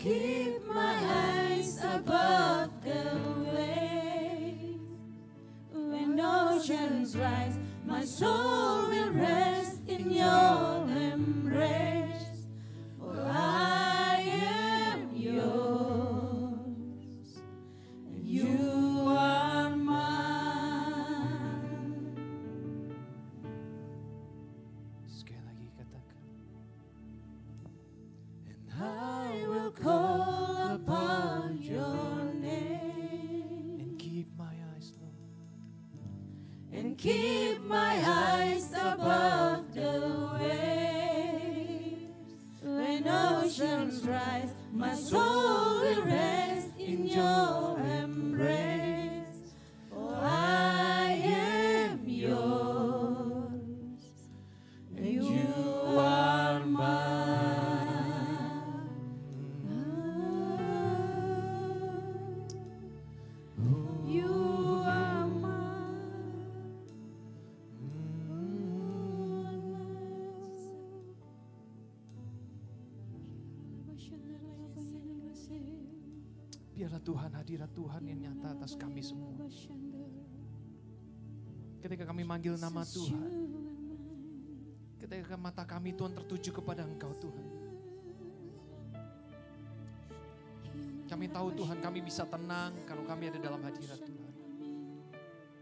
Keep my eyes above the waves. When oceans rise, my soul will rest in your embrace. For I am yours, and you are mine. Sekali lagi katakan. And I will call upon your name And keep my eyes, Lord. and keep my eyes above the waves. When oceans rise, my soul will rest in your embrace. For I am yours, and you are mine. You are mine. Biarlah Tuhan, hadirat Tuhan yang nyata atas kami semua. Ketika kami manggil nama Tuhan, ketika mata kami Tuhan tertuju kepada Engkau Tuhan. Kami tahu Tuhan, kami bisa tenang kalau kami ada dalam hadirat Tuhan.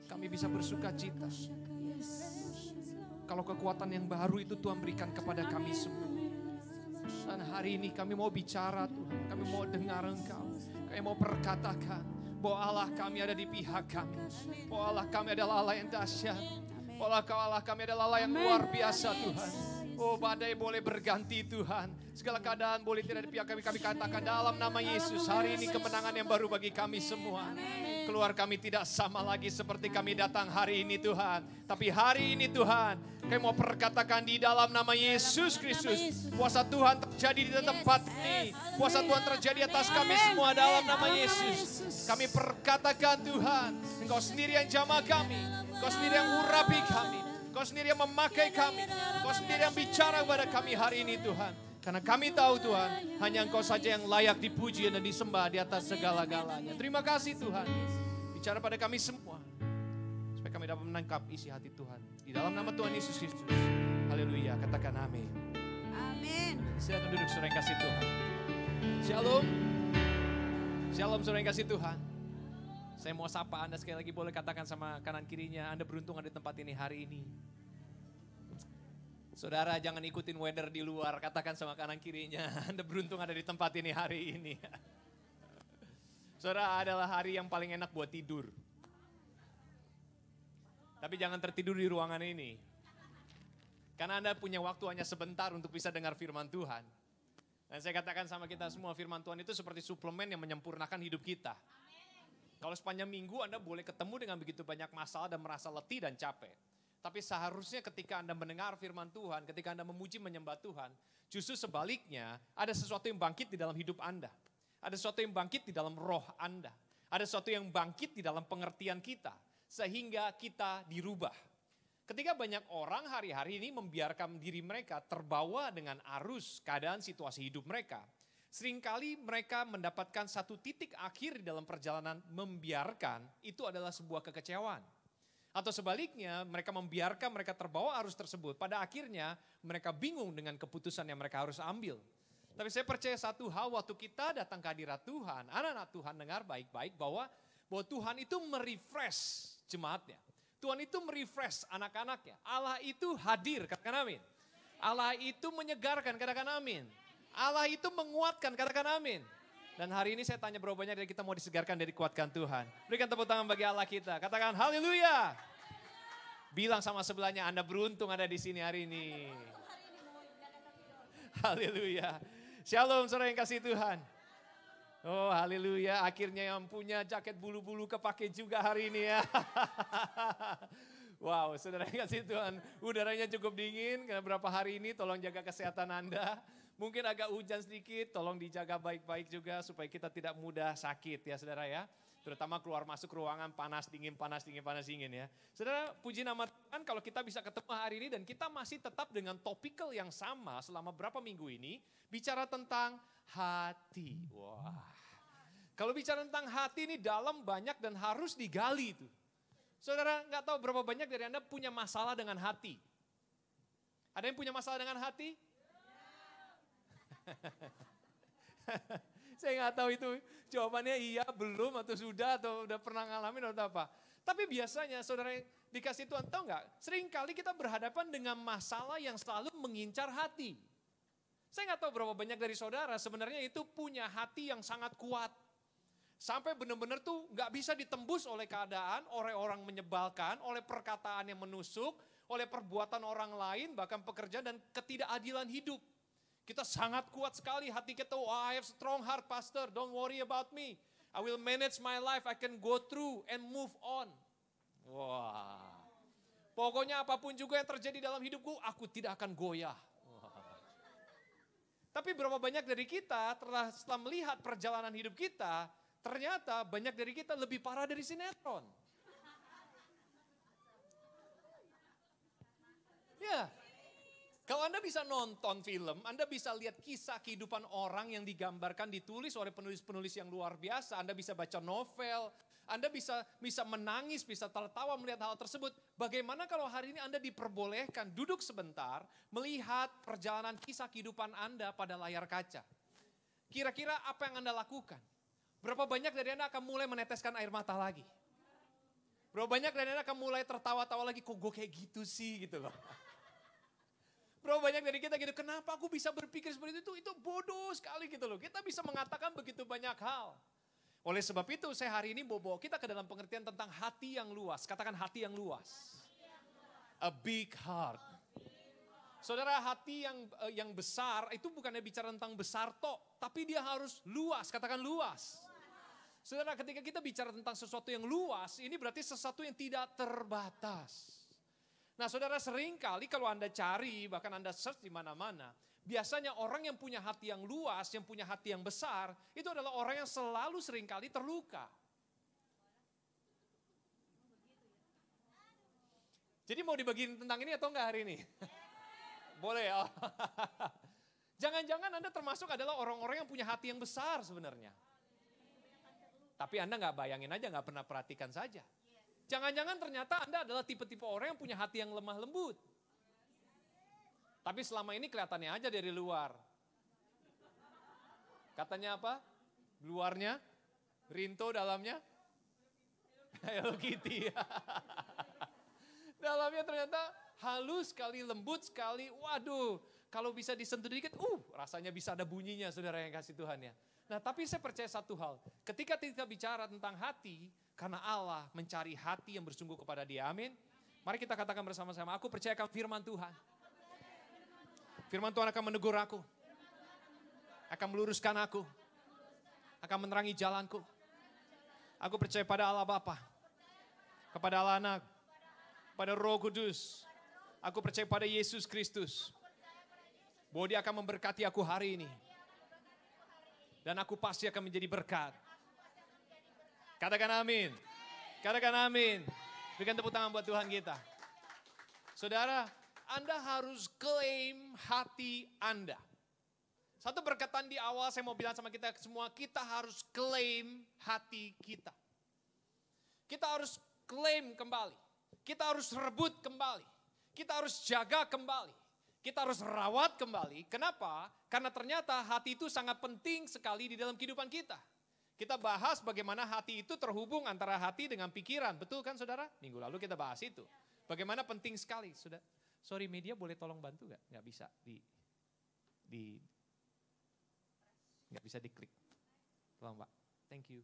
Kami bisa bersuka cita. Kalau kekuatan yang baru itu Tuhan berikan kepada kami semua. Dan hari ini kami mau bicara Tuhan, kami mau dengar Engkau. Kami mau perkatakan bahwa Allah kami ada di pihak kami. Bahwa Allah kami adalah Allah yang dahsyat. Bahwa Allah kami adalah Allah yang luar biasa Tuhan. Oh, badai boleh berganti Tuhan. Segala keadaan boleh tidak di pihak kami. Kami katakan dalam nama Yesus, hari ini kemenangan yang baru bagi kami semua. Keluar kami tidak sama lagi seperti kami datang hari ini Tuhan. Tapi hari ini Tuhan, kami mau perkatakan di dalam nama Yesus Kristus. Kuasa Tuhan terjadi di tempat ini. Kuasa Tuhan terjadi atas kami semua dalam nama Yesus. Kami perkatakan Tuhan, Engkau sendiri yang jamah kami. Engkau sendiri yang urapi kami. Engkau sendiri yang memakai kami. Engkau sendiri yang bicara kepada kami hari ini Tuhan. Karena kami tahu Tuhan, hanya Engkau saja yang layak dipuji dan disembah di atas segala-galanya. Terima kasih Tuhan. Bicara pada kami semua. Supaya kami dapat menangkap isi hati Tuhan. Di dalam nama Tuhan Yesus Kristus. Haleluya. Katakan amin. Amin. Silakan duduk saudara yang kasih Tuhan. Shalom. Shalom saudara yang kasih Tuhan. Saya mau sapa Anda sekali lagi, boleh katakan sama kanan kirinya, Anda beruntung ada di tempat ini hari ini. Saudara jangan ikutin weather di luar, katakan sama kanan kirinya, Anda beruntung ada di tempat ini hari ini. Saudara, adalah hari yang paling enak buat tidur. Tapi jangan tertidur di ruangan ini. Karena Anda punya waktu hanya sebentar untuk bisa dengar firman Tuhan. Dan saya katakan sama kita semua, firman Tuhan itu seperti suplemen yang menyempurnakan hidup kita. Kalau sepanjang minggu Anda boleh ketemu dengan begitu banyak masalah dan merasa letih dan capek. Tapi seharusnya ketika Anda mendengar firman Tuhan, ketika Anda memuji menyembah Tuhan, justru sebaliknya ada sesuatu yang bangkit di dalam hidup Anda. Ada sesuatu yang bangkit di dalam roh Anda. Ada sesuatu yang bangkit di dalam pengertian kita. Sehingga kita dirubah. Ketika banyak orang hari-hari ini membiarkan diri mereka terbawa dengan arus keadaan situasi hidup mereka. Seringkali mereka mendapatkan satu titik akhir di dalam perjalanan membiarkan, itu adalah sebuah kekecewaan. Atau sebaliknya, mereka membiarkan mereka terbawa arus tersebut. Pada akhirnya, mereka bingung dengan keputusan yang mereka harus ambil. Tapi saya percaya satu hal, waktu kita datang ke hadirat Tuhan, anak-anak Tuhan dengar baik-baik bahwa Tuhan itu merefresh jemaatnya. Tuhan itu merefresh anak-anaknya. Allah itu hadir, katakan amin. Allah itu menyegarkan, katakan amin. Allah itu menguatkan, katakan amin. Dan hari ini saya tanya berapa banyak dari kita mau disegarkan dan dikuatkan Tuhan. Berikan tepuk tangan bagi Allah kita. Katakan haleluya. Bilang sama sebelahnya, Anda beruntung ada di sini hari ini. Haleluya. Shalom saudara yang kasih Tuhan. Oh haleluya, akhirnya yang punya jaket bulu-bulu kepake juga hari ini ya. Wow, saudara kasih Tuhan, udaranya cukup dingin karena beberapa hari ini tolong jaga kesehatan Anda. Mungkin agak hujan sedikit, tolong dijaga baik-baik juga supaya kita tidak mudah sakit ya saudara ya. Terutama keluar masuk ruangan panas dingin ya. Saudara puji nama Tuhan kalau kita bisa ketemu hari ini dan kita masih tetap dengan topikal yang sama selama berapa minggu ini. Bicara tentang hati. Wah. Kalau bicara tentang hati ini dalam banyak dan harus digali itu. Saudara nggak tahu berapa banyak dari Anda punya masalah dengan hati. Ada yang punya masalah dengan hati? Saya nggak tahu itu jawabannya iya, belum, atau sudah, atau udah pernah ngalamin atau apa. Tapi biasanya saudara dikasih Tuhan, tahu nggak? Seringkali kita berhadapan dengan masalah yang selalu mengincar hati. Saya nggak tahu berapa banyak dari saudara sebenarnya itu punya hati yang sangat kuat. Sampai benar-benar tuh nggak bisa ditembus oleh keadaan, oleh orang menyebalkan, oleh perkataan yang menusuk, oleh perbuatan orang lain, bahkan pekerjaan dan ketidakadilan hidup. Kita sangat kuat sekali hati kita, oh, I have strong heart pastor, don't worry about me. I will manage my life, I can go through and move on. Wah, pokoknya apapun juga yang terjadi dalam hidupku, aku tidak akan goyah. Tapi berapa banyak dari kita setelah melihat perjalanan hidup kita, ternyata banyak dari kita lebih parah dari sinetron. Ya, kalau Anda bisa nonton film, Anda bisa lihat kisah kehidupan orang yang digambarkan, ditulis oleh penulis-penulis yang luar biasa. Anda bisa baca novel, Anda bisa menangis, bisa tertawa melihat hal tersebut. Bagaimana kalau hari ini Anda diperbolehkan duduk sebentar, melihat perjalanan kisah kehidupan Anda pada layar kaca. Kira-kira apa yang Anda lakukan? Berapa banyak dari Anda akan mulai meneteskan air mata lagi? Berapa banyak dari Anda akan mulai tertawa-tawa lagi, kok gue kayak gitu sih gitu loh. Berapa banyak dari kita gitu, kenapa aku bisa berpikir seperti itu bodoh sekali gitu loh. Kita bisa mengatakan begitu banyak hal. Oleh sebab itu saya hari ini bawa kita ke dalam pengertian tentang hati yang luas. Katakan hati yang luas. A big heart. Saudara, hati yang besar itu bukannya bicara tentang besar tok, tapi dia harus luas, katakan luas. Saudara, ketika kita bicara tentang sesuatu yang luas, ini berarti sesuatu yang tidak terbatas. Nah saudara, sering kali kalau Anda cari, bahkan Anda search di mana-mana, biasanya orang yang punya hati yang luas, yang punya hati yang besar, itu adalah orang yang selalu seringkali terluka. Jadi mau dibagiin tentang ini atau enggak hari ini? Boleh ya. Jangan-jangan Anda termasuk adalah orang-orang yang punya hati yang besar sebenarnya. Tapi Anda nggak bayangin aja, nggak pernah perhatikan saja. Jangan-jangan ternyata Anda adalah tipe-tipe orang yang punya hati yang lemah lembut. Tapi selama ini kelihatannya aja dari luar. Katanya apa? Luarnya Rinto, dalamnya Hello Kitty. Dalamnya ternyata halus sekali, lembut sekali. Waduh, kalau bisa disentuh dikit, rasanya bisa ada bunyinya saudara yang kasih Tuhan ya. Nah tapi saya percaya satu hal, ketika kita bicara tentang hati, karena Allah mencari hati yang bersungguh kepada Dia, amin. Mari kita katakan bersama-sama, aku percayakan firman Tuhan. Firman Tuhan akan menegur aku, akan meluruskan aku, akan menerangi jalanku. Aku percaya pada Allah Bapa, kepada Allah Anak, pada Roh Kudus. Aku percaya pada Yesus Kristus, bahwa Dia akan memberkati aku hari ini. Dan aku pasti akan menjadi berkat. Katakan amin. Katakan amin. Berikan tepuk tangan buat Tuhan kita. Saudara, Anda harus klaim hati Anda. Satu berkatan di awal saya mau bilang sama kita semua, kita harus klaim hati kita. Kita harus klaim kembali. Kita harus rebut kembali. Kita harus jaga kembali. Kita harus rawat kembali. Kenapa? Karena ternyata hati itu sangat penting sekali di dalam kehidupan kita. Kita bahas bagaimana hati itu terhubung antara hati dengan pikiran. Betul kan saudara? Minggu lalu kita bahas itu. Bagaimana penting sekali. Sorry media boleh tolong bantu gak? Gak bisa gak bisa diklik. Tolong Pak. Thank you.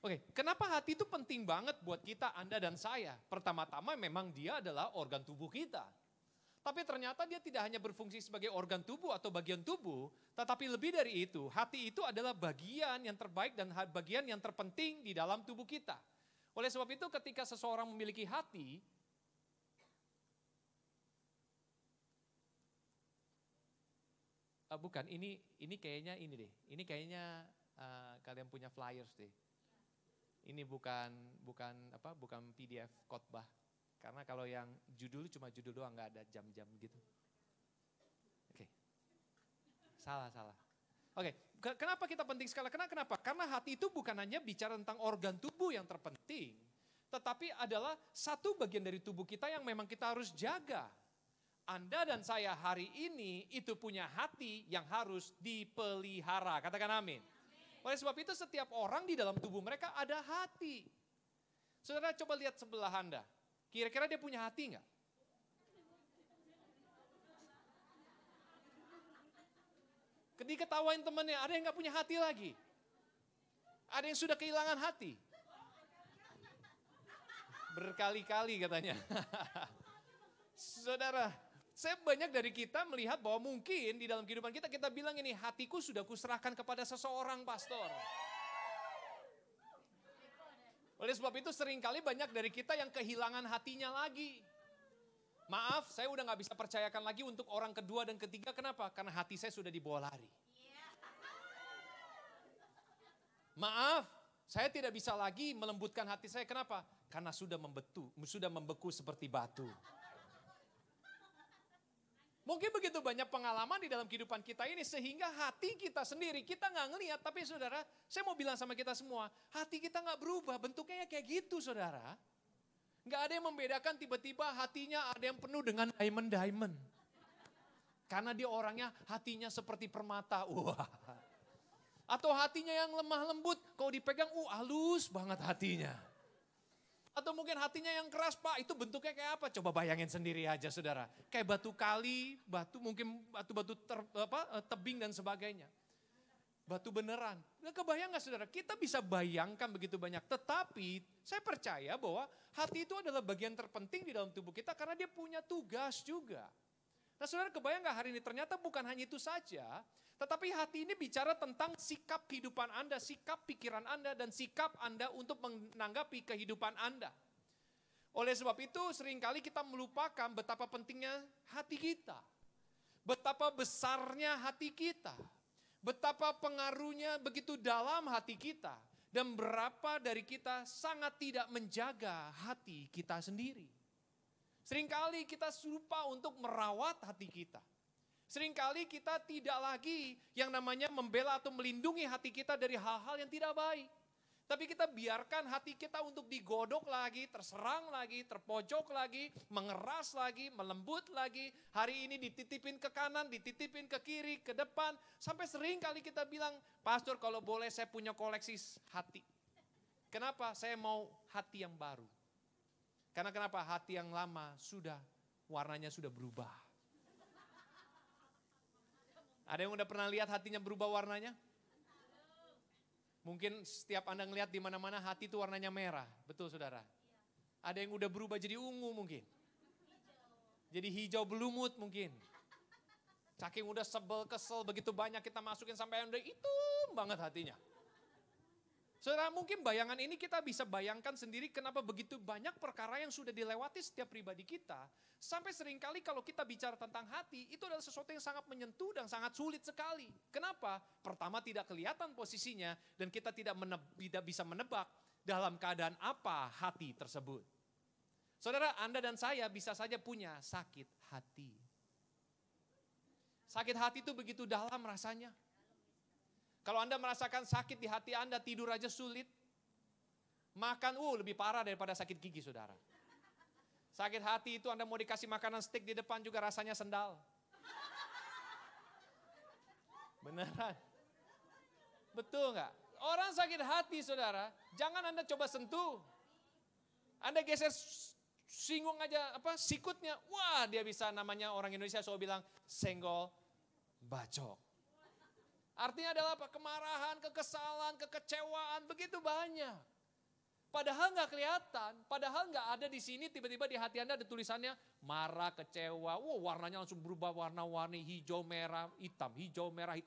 Oke, kenapa hati itu penting banget buat kita, Anda dan saya? Pertama-tama memang dia adalah organ tubuh kita. Tapi ternyata dia tidak hanya berfungsi sebagai organ tubuh atau bagian tubuh, tetapi lebih dari itu, hati itu adalah bagian yang terbaik dan bagian yang terpenting di dalam tubuh kita. Oleh sebab itu ketika seseorang memiliki hati, bukan, ini kayaknya ini deh, ini kayaknya kalian punya flyers deh. Ini bukan PDF khotbah. Karena kalau yang judul cuma judul doang, nggak ada jam-jam gitu. Oke, salah. Oke, kenapa kita penting sekali? Kenapa? Karena hati itu bukan hanya bicara tentang organ tubuh yang terpenting, tetapi adalah satu bagian dari tubuh kita yang memang kita harus jaga. Anda dan saya hari ini itu punya hati yang harus dipelihara. Katakan amin. Oleh sebab itu setiap orang di dalam tubuh mereka ada hati. Saudara coba lihat sebelah Anda. Kira-kira dia punya hati enggak? Ketika ketawain temannya, ada yang enggak punya hati lagi? Ada yang sudah kehilangan hati? Berkali-kali katanya. Saudara, saya banyak dari kita melihat bahwa mungkin di dalam kehidupan kita bilang ini, hatiku sudah kuserahkan kepada seseorang, pastor. Oleh sebab itu seringkali banyak dari kita yang kehilangan hatinya lagi. Maaf, saya udah gak bisa percayakan lagi untuk orang kedua dan ketiga. Kenapa? Karena hati saya sudah dibawa lari. Maaf, saya tidak bisa lagi melembutkan hati saya. Kenapa? Karena sudah membeku seperti batu. Mungkin begitu banyak pengalaman di dalam kehidupan kita ini sehingga hati kita sendiri, kita gak ngelihat. Tapi saudara, saya mau bilang sama kita semua, hati kita gak berubah, bentuknya kayak gitu saudara. Gak ada yang membedakan tiba-tiba hatinya ada yang penuh dengan diamond. Karena dia orangnya hatinya seperti permata. Wah. Atau hatinya yang lemah lembut, kalau dipegang halus banget hatinya. Atau mungkin hatinya yang keras, Pak, itu bentuknya kayak apa? Coba bayangin sendiri aja saudara. Kayak batu kali, mungkin batu-batu tebing dan sebagainya. Batu beneran. Nggak kebayang gak saudara? Kita bisa bayangkan begitu banyak. Tetapi saya percaya bahwa hati itu adalah bagian terpenting di dalam tubuh kita karena dia punya tugas juga. Nah saudara kebayang gak hari ini ternyata bukan hanya itu saja. Tetapi hati ini bicara tentang sikap kehidupan Anda, sikap pikiran Anda, dan sikap Anda untuk menanggapi kehidupan Anda. Oleh sebab itu seringkali kita melupakan betapa pentingnya hati kita. Betapa besarnya hati kita. Betapa pengaruhnya begitu dalam hati kita. Dan berapa dari kita sangat tidak menjaga hati kita sendiri. Seringkali kita lupa untuk merawat hati kita. Seringkali kita tidak lagi yang namanya membela atau melindungi hati kita dari hal-hal yang tidak baik. Tapi kita biarkan hati kita untuk digodok lagi, terserang lagi, terpojok lagi, mengeras lagi, melembut lagi. Hari ini dititipin ke kanan, dititipin ke kiri, ke depan. Sampai seringkali kita bilang, pastor kalau boleh saya punya koleksi hati. Kenapa? Saya mau hati yang baru. Karena kenapa? Hati yang lama warnanya sudah berubah. Ada yang udah pernah lihat hatinya berubah warnanya? Mungkin setiap Anda ngelihat di mana-mana hati itu warnanya merah. Betul saudara? Ada yang udah berubah jadi ungu mungkin. Jadi hijau belumut mungkin. Saking udah sebel, kesel, begitu banyak kita masukin sampai udah hitam banget hatinya. Saudara mungkin bayangan ini kita bisa bayangkan sendiri kenapa begitu banyak perkara yang sudah dilewati setiap pribadi kita. Sampai seringkali kalau kita bicara tentang hati, itu adalah sesuatu yang sangat menyentuh dan sangat sulit sekali. Kenapa? Pertama tidak kelihatan posisinya dan kita tidak bisa menebak dalam keadaan apa hati tersebut. Saudara, Anda dan saya bisa saja punya sakit hati. Sakit hati itu begitu dalam rasanya. Kalau Anda merasakan sakit di hati Anda, tidur aja sulit. Makan lebih parah daripada sakit gigi saudara. Sakit hati itu Anda mau dikasih makanan steak di depan juga rasanya sendal. Beneran. Betul nggak? Orang sakit hati saudara, jangan Anda coba sentuh. Anda geser singgung aja sikutnya. Wah dia bisa namanya orang Indonesia selalu bilang senggol bacok. Artinya adalah apa? Kemarahan, kekesalan, kekecewaan, begitu banyak. Padahal nggak kelihatan, padahal nggak ada di sini, tiba-tiba di hati Anda ada tulisannya marah, kecewa, warnanya langsung berubah warna-warni, hijau, merah, hitam,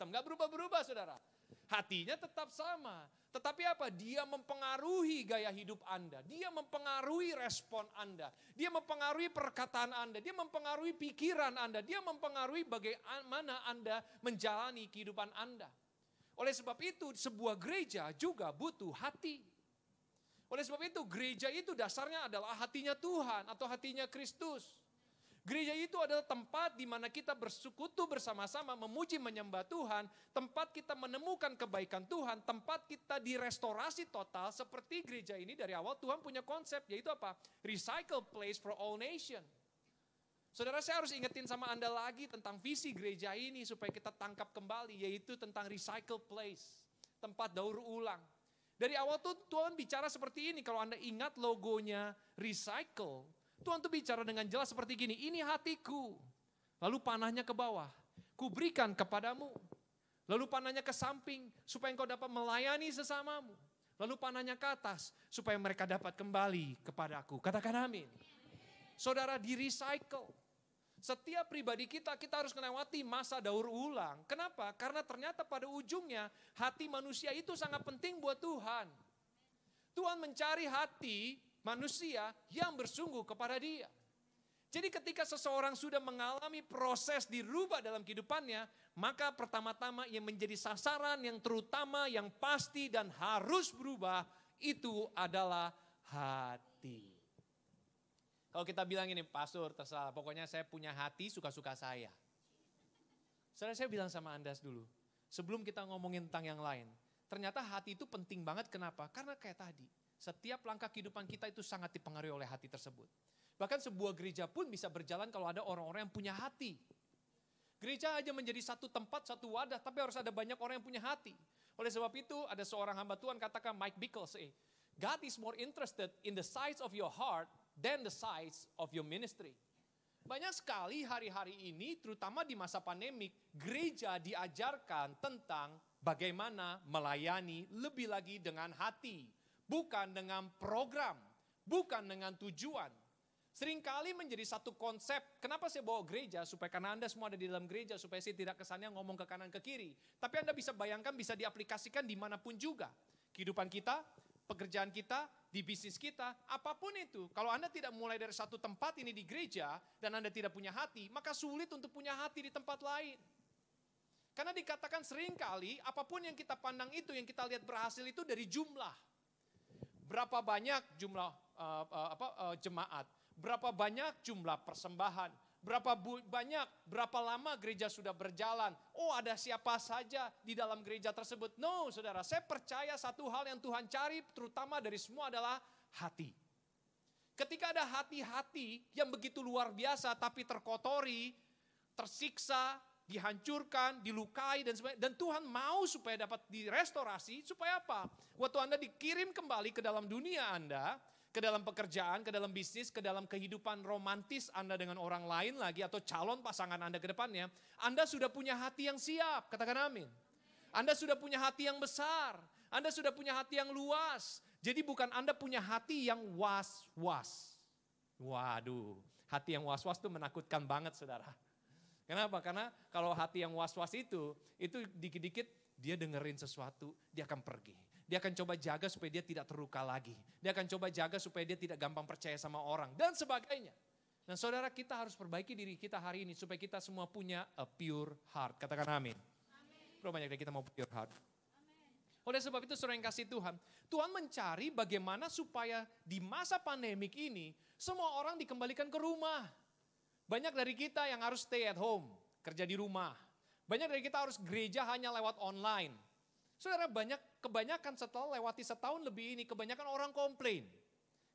nggak berubah-berubah saudara. Hatinya tetap sama, tetapi apa? Dia mempengaruhi gaya hidup Anda, dia mempengaruhi respon Anda, dia mempengaruhi perkataan Anda, dia mempengaruhi pikiran Anda, dia mempengaruhi bagaimana Anda menjalani kehidupan Anda. Oleh sebab itu sebuah gereja juga butuh hati. Oleh sebab itu gereja itu dasarnya adalah hatinya Tuhan atau hatinya Kristus. Gereja itu adalah tempat di mana kita bersekutu bersama-sama memuji menyembah Tuhan. Tempat kita menemukan kebaikan Tuhan. Tempat kita direstorasi total seperti gereja ini dari awal Tuhan punya konsep yaitu apa? Recycle place for all nation. Saudara saya harus ingetin sama Anda lagi tentang visi gereja ini supaya kita tangkap kembali yaitu tentang recycle place. Tempat daur ulang. Dari awal tuh Tuhan bicara seperti ini, kalau Anda ingat logonya recycle, Tuhan tuh bicara dengan jelas seperti gini, ini hatiku, lalu panahnya ke bawah, ku berikan kepadamu, lalu panahnya ke samping, supaya engkau dapat melayani sesamamu, lalu panahnya ke atas, supaya mereka dapat kembali kepadaku, katakan amin. Saudara di recycle. Setiap pribadi kita harus melewati masa daur ulang. Kenapa? Karena ternyata pada ujungnya hati manusia itu sangat penting buat Tuhan. Tuhan mencari hati manusia yang bersungguh kepada Dia. Jadi ketika seseorang sudah mengalami proses dirubah dalam kehidupannya, maka pertama-tama yang menjadi sasaran yang terutama, yang pasti dan harus berubah, itu adalah hati. Kalau kita bilang ini, pastor terserah, pokoknya saya punya hati suka-suka saya. Saya bilang sama Anda dulu, sebelum kita ngomongin tentang yang lain, ternyata hati itu penting banget, kenapa? Karena kayak tadi, setiap langkah kehidupan kita itu sangat dipengaruhi oleh hati tersebut. Bahkan sebuah gereja pun bisa berjalan kalau ada orang-orang yang punya hati. Gereja aja menjadi satu tempat, satu wadah, tapi harus ada banyak orang yang punya hati. Oleh sebab itu, ada seorang hamba Tuhan katakan, Mike Bickle, God is more interested in the size of your heart than the size of your ministry. Banyak sekali hari-hari ini, terutama di masa pandemik, gereja diajarkan tentang bagaimana melayani lebih lagi dengan hati. Bukan dengan program, bukan dengan tujuan. Seringkali menjadi satu konsep, kenapa saya bawa gereja? Supaya karena Anda semua ada di dalam gereja, supaya saya tidak kesannya ngomong ke kanan ke kiri. Tapi Anda bisa bayangkan, bisa diaplikasikan dimanapun juga. Kehidupan kita, pekerjaan kita, di bisnis kita, apapun itu. Kalau Anda tidak mulai dari satu tempat ini di gereja, dan Anda tidak punya hati, maka sulit untuk punya hati di tempat lain. Karena dikatakan seringkali, apapun yang kita pandang itu, yang kita lihat berhasil itu dari jumlah. Berapa banyak jumlah jemaat, berapa banyak jumlah persembahan, berapa lama gereja sudah berjalan. Oh, ada siapa saja di dalam gereja tersebut. No, saudara, saya percaya satu hal yang Tuhan cari terutama dari semua adalah hati. Ketika ada hati-hati yang begitu luar biasa tapi terkotori, tersiksa, dihancurkan, dilukai dan sebagainya. Dan Tuhan mau supaya dapat direstorasi, supaya apa? Waktu Anda dikirim kembali ke dalam dunia Anda, ke dalam pekerjaan, ke dalam bisnis, ke dalam kehidupan romantis Anda dengan orang lain lagi atau calon pasangan Anda ke depannya, Anda sudah punya hati yang siap, katakan amin. Anda sudah punya hati yang besar, Anda sudah punya hati yang luas. Jadi bukan Anda punya hati yang was-was. Waduh, hati yang was-was itu menakutkan banget saudara. Kenapa? Karena kalau hati yang was-was itu dikit-dikit dia dengerin sesuatu, dia akan pergi. Dia akan coba jaga supaya dia tidak terluka lagi. Dia akan coba jaga supaya dia tidak gampang percaya sama orang. Dan sebagainya. Dan saudara, kita harus perbaiki diri kita hari ini supaya kita semua punya a pure heart. Katakan amin. Berapa banyak dari kita mau pure heart? Amen. Oleh sebab itu saudara yang kasih Tuhan. Tuhan mencari bagaimana supaya di masa pandemik ini semua orang dikembalikan ke rumah. Banyak dari kita yang harus stay at home. Kerja di rumah. Banyak dari kita harus gereja hanya lewat online. Saudara, kebanyakan setelah lewati setahun lebih ini, kebanyakan orang komplain.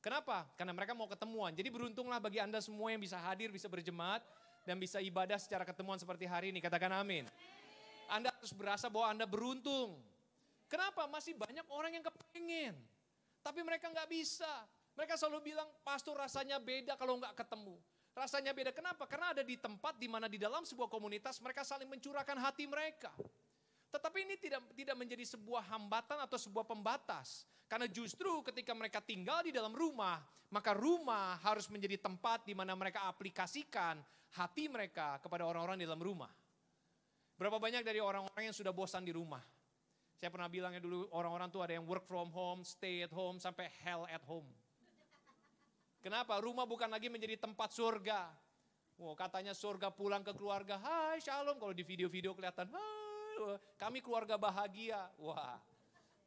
Kenapa? Karena mereka mau ketemuan. Jadi beruntunglah bagi Anda semua yang bisa hadir, bisa berjemaat, dan bisa ibadah secara ketemuan seperti hari ini. Katakan amin. Anda harus berasa bahwa Anda beruntung. Kenapa? Masih banyak orang yang kepengen. Tapi mereka nggak bisa. Mereka selalu bilang, pastor rasanya beda kalau nggak ketemu. Rasanya beda, kenapa? Karena ada di tempat di mana di dalam sebuah komunitas mereka saling mencurahkan hati mereka. Tetapi ini tidak menjadi sebuah hambatan atau sebuah pembatas. Karena justru ketika mereka tinggal di dalam rumah, maka rumah harus menjadi tempat di mana mereka aplikasikan hati mereka kepada orang-orang di dalam rumah. Berapa banyak dari orang-orang yang sudah bosan di rumah? Saya pernah bilangnya dulu, orang-orang tuh ada yang work from home, stay at home, sampai hell at home. Kenapa? Rumah bukan lagi menjadi tempat surga. Wow, katanya surga pulang ke keluarga, hai shalom. Kalau di video-video kelihatan, hai, kami keluarga bahagia. Wah,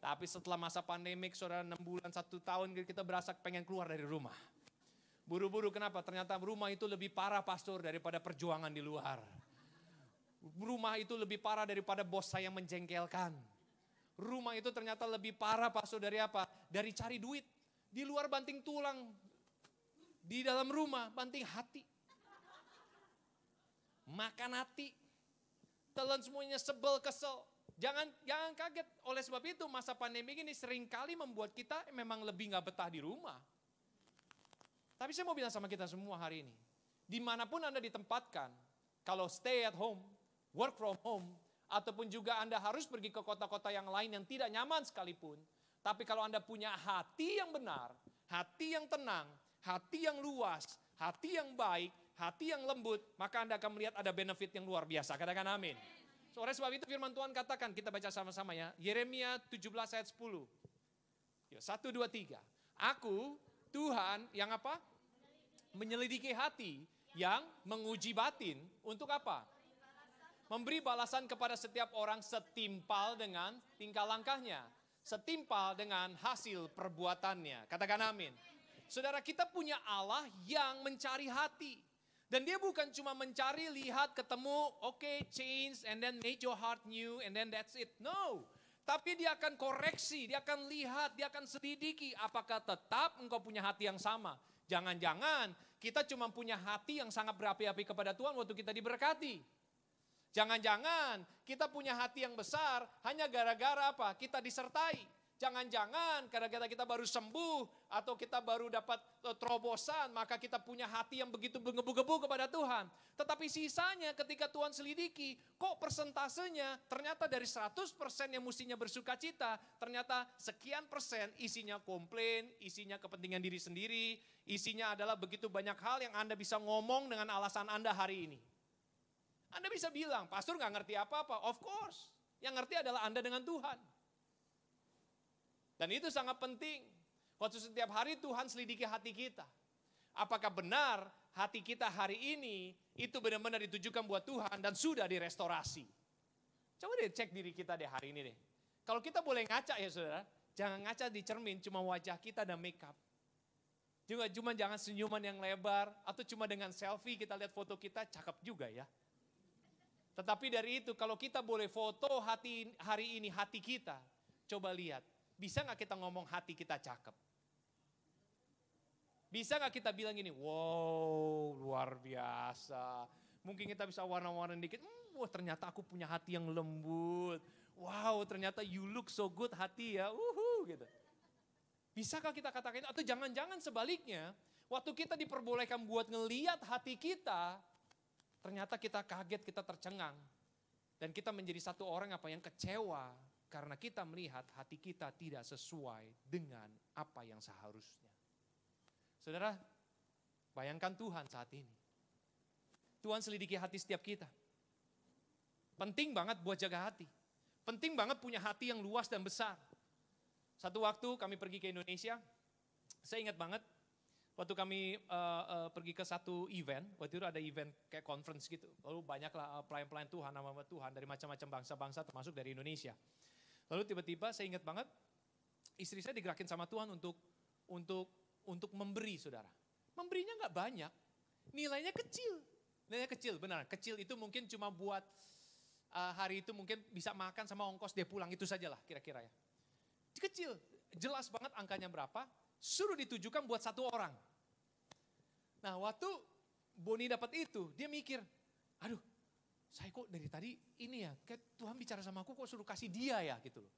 tapi setelah masa pandemik, saudara 6 bulan, 1 tahun, kita berasa pengen keluar dari rumah. Buru-buru, kenapa? Ternyata rumah itu lebih parah, pastor, daripada perjuangan di luar. Rumah itu lebih parah daripada bos saya menjengkelkan. Rumah itu ternyata lebih parah, pastor, dari apa? Dari cari duit. Di luar banting tulang, di dalam rumah banting hati. Makan hati. Telan semuanya sebel, kesel. Jangan kaget. Oleh sebab itu masa pandemi ini seringkali membuat kita memang lebih gak betah di rumah. Tapi saya mau bilang sama kita semua hari ini. Dimanapun Anda ditempatkan, kalau stay at home, work from home, ataupun juga Anda harus pergi ke kota-kota yang lain yang tidak nyaman sekalipun. Tapi kalau Anda punya hati yang benar, hati yang tenang, hati yang luas, hati yang baik, hati yang lembut, maka Anda akan melihat ada benefit yang luar biasa. Katakan amin. Oleh sebab itu firman Tuhan katakan, kita baca sama-sama ya. Yeremia 17 ayat 10. 1, 2, 3. Aku Tuhan yang apa? Menyelidiki hati, yang menguji batin. Untuk apa? Memberi balasan kepada setiap orang setimpal dengan tingkah langkahnya. Setimpal dengan hasil perbuatannya. Katakan amin. Saudara, kita punya Allah yang mencari hati. Dan dia bukan cuma mencari, lihat, ketemu, okay, change, and then make your heart new, and then that's it. No. Tapi dia akan koreksi, dia akan lihat, dia akan selidiki apakah tetap engkau punya hati yang sama. Jangan-jangan kita cuma punya hati yang sangat berapi-api kepada Tuhan waktu kita diberkati. Jangan-jangan kita punya hati yang besar hanya gara-gara apa? Kita disertai. Jangan-jangan gara-gara kita baru sembuh atau kita baru dapat terobosan, maka kita punya hati yang begitu menggebu-gebu kepada Tuhan. Tetapi sisanya ketika Tuhan selidiki, kok persentasenya ternyata dari 100% yang mestinya bersuka cita, ternyata sekian persen isinya komplain, isinya kepentingan diri sendiri, isinya adalah begitu banyak hal yang Anda bisa ngomong dengan alasan Anda hari ini. Anda bisa bilang, pastor gak ngerti apa-apa. Of course, yang ngerti adalah Anda dengan Tuhan. Dan itu sangat penting. Waktu setiap hari Tuhan selidiki hati kita. Apakah benar hati kita hari ini itu benar-benar ditujukan buat Tuhan dan sudah direstorasi. Coba deh cek diri kita deh hari ini deh. Kalau kita boleh ngaca ya saudara, jangan ngaca di cermin cuma wajah kita dan make up. Juga cuma jangan senyuman yang lebar atau cuma dengan selfie kita lihat foto kita cakep juga ya. Tetapi dari itu kalau kita boleh foto hati hari ini hati kita, coba lihat. Bisa gak kita ngomong hati kita cakep? Bisa gak kita bilang gini, wow luar biasa. Mungkin kita bisa warna-warna dikit, wah ternyata aku punya hati yang lembut. Wow ternyata you look so good hati ya, gitu. Bisakah kita katakan itu? Atau jangan-jangan sebaliknya, waktu kita diperbolehkan buat ngeliat hati kita, ternyata kita kaget, kita tercengang. Dan kita menjadi satu orang yang kecewa. Karena kita melihat hati kita tidak sesuai dengan apa yang seharusnya. Saudara, bayangkan Tuhan saat ini. Tuhan selidiki hati setiap kita. Penting banget buat jaga hati. Penting banget punya hati yang luas dan besar. Satu waktu kami pergi ke Indonesia, saya ingat banget. Waktu kami pergi ke satu event, waktu itu ada event kayak conference gitu. Lalu banyaklah pelayan-pelayan Tuhan, nama-nama Tuhan dari macam-macam bangsa-bangsa termasuk dari Indonesia. Lalu tiba-tiba saya ingat banget, istri saya digerakin sama Tuhan untuk memberi saudara. Memberinya gak banyak, nilainya kecil. Nilainya kecil, benar. Kecil itu mungkin cuma buat hari itu mungkin bisa makan sama ongkos dia pulang, itu sajalah kira-kira ya. Kecil, jelas banget angkanya berapa, suruh ditujukan buat satu orang. Nah waktu Boni dapat itu, dia mikir, aduh, saya kok dari tadi ini ya, kayak Tuhan bicara sama aku kok suruh kasih dia ya gitu loh.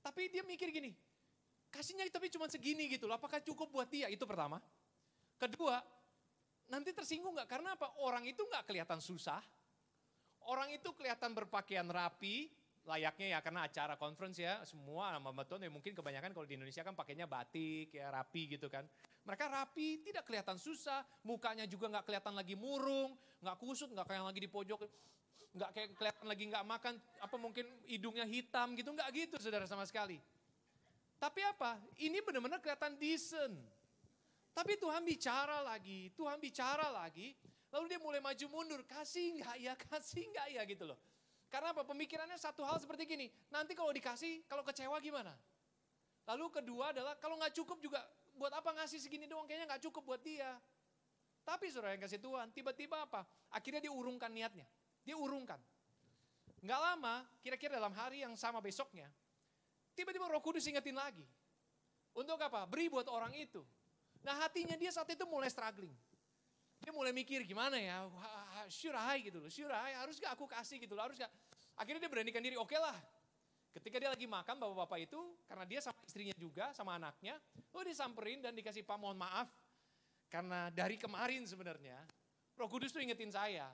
Tapi dia mikir gini, kasihnya tapi cuma segini gitu loh, apakah cukup buat dia? Itu pertama. Kedua, nanti tersinggung gak? Karena apa? Orang itu gak kelihatan susah, orang itu kelihatan berpakaian rapi, layaknya ya karena acara conference ya, semua hamba Tuhan ya mungkin kebanyakan kalau di Indonesia kan pakainya batik ya rapi gitu kan. Mereka rapi, tidak kelihatan susah, mukanya juga nggak kelihatan lagi murung, nggak kusut, nggak kayak lagi di pojok, nggak kayak kelihatan lagi nggak makan, apa mungkin hidungnya hitam gitu, nggak gitu saudara sama sekali. Tapi apa? Ini benar-benar kelihatan decent. Tapi Tuhan bicara lagi, lalu dia mulai maju mundur, kasih nggak ya gitu loh. Karena apa? Pemikirannya satu hal seperti gini, nanti kalau dikasih, kalau kecewa gimana? Lalu kedua adalah kalau nggak cukup juga, buat apa ngasih segini doang, kayaknya nggak cukup buat dia. Tapi saudara yang kasih Tuhan, tiba-tiba apa? Akhirnya dia urungkan niatnya, dia urungkan. Nggak lama, kira-kira dalam hari yang sama besoknya, tiba-tiba Roh Kudus ingetin lagi. Untuk apa? Beri buat orang itu. Nah hatinya dia saat itu mulai struggling. Dia mulai mikir gimana ya, should I gitu loh, harus gak aku kasih gitu loh, harus gak. Akhirnya dia beranikan diri, oke lah. Ketika dia lagi makan bapak-bapak itu, karena dia sama istrinya juga, sama anaknya, lalu disamperin dan dikasih Pak mohon maaf. Karena dari kemarin sebenarnya, Roh Kudus tuh ingetin saya.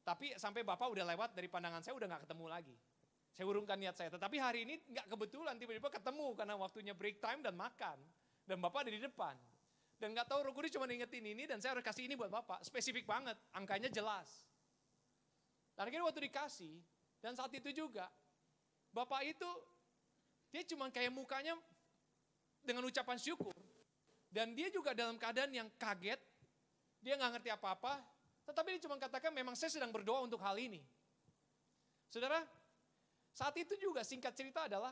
Tapi sampai bapak udah lewat dari pandangan saya udah gak ketemu lagi. Saya urungkan niat saya, tetapi hari ini gak kebetulan tiba-tiba ketemu karena waktunya break time dan makan. Dan bapak ada di depan. Dan gak tahu Roh Kudus cuma ingetin ini dan saya harus kasih ini buat bapak. Spesifik banget, angkanya jelas. Dan akhirnya waktu dikasih, dan saat itu juga, bapak itu, dia cuma kayak mukanya dengan ucapan syukur. Dan dia juga dalam keadaan yang kaget, dia gak ngerti apa-apa, tetapi dia cuma katakan memang saya sedang berdoa untuk hal ini. Saudara, saat itu juga singkat cerita adalah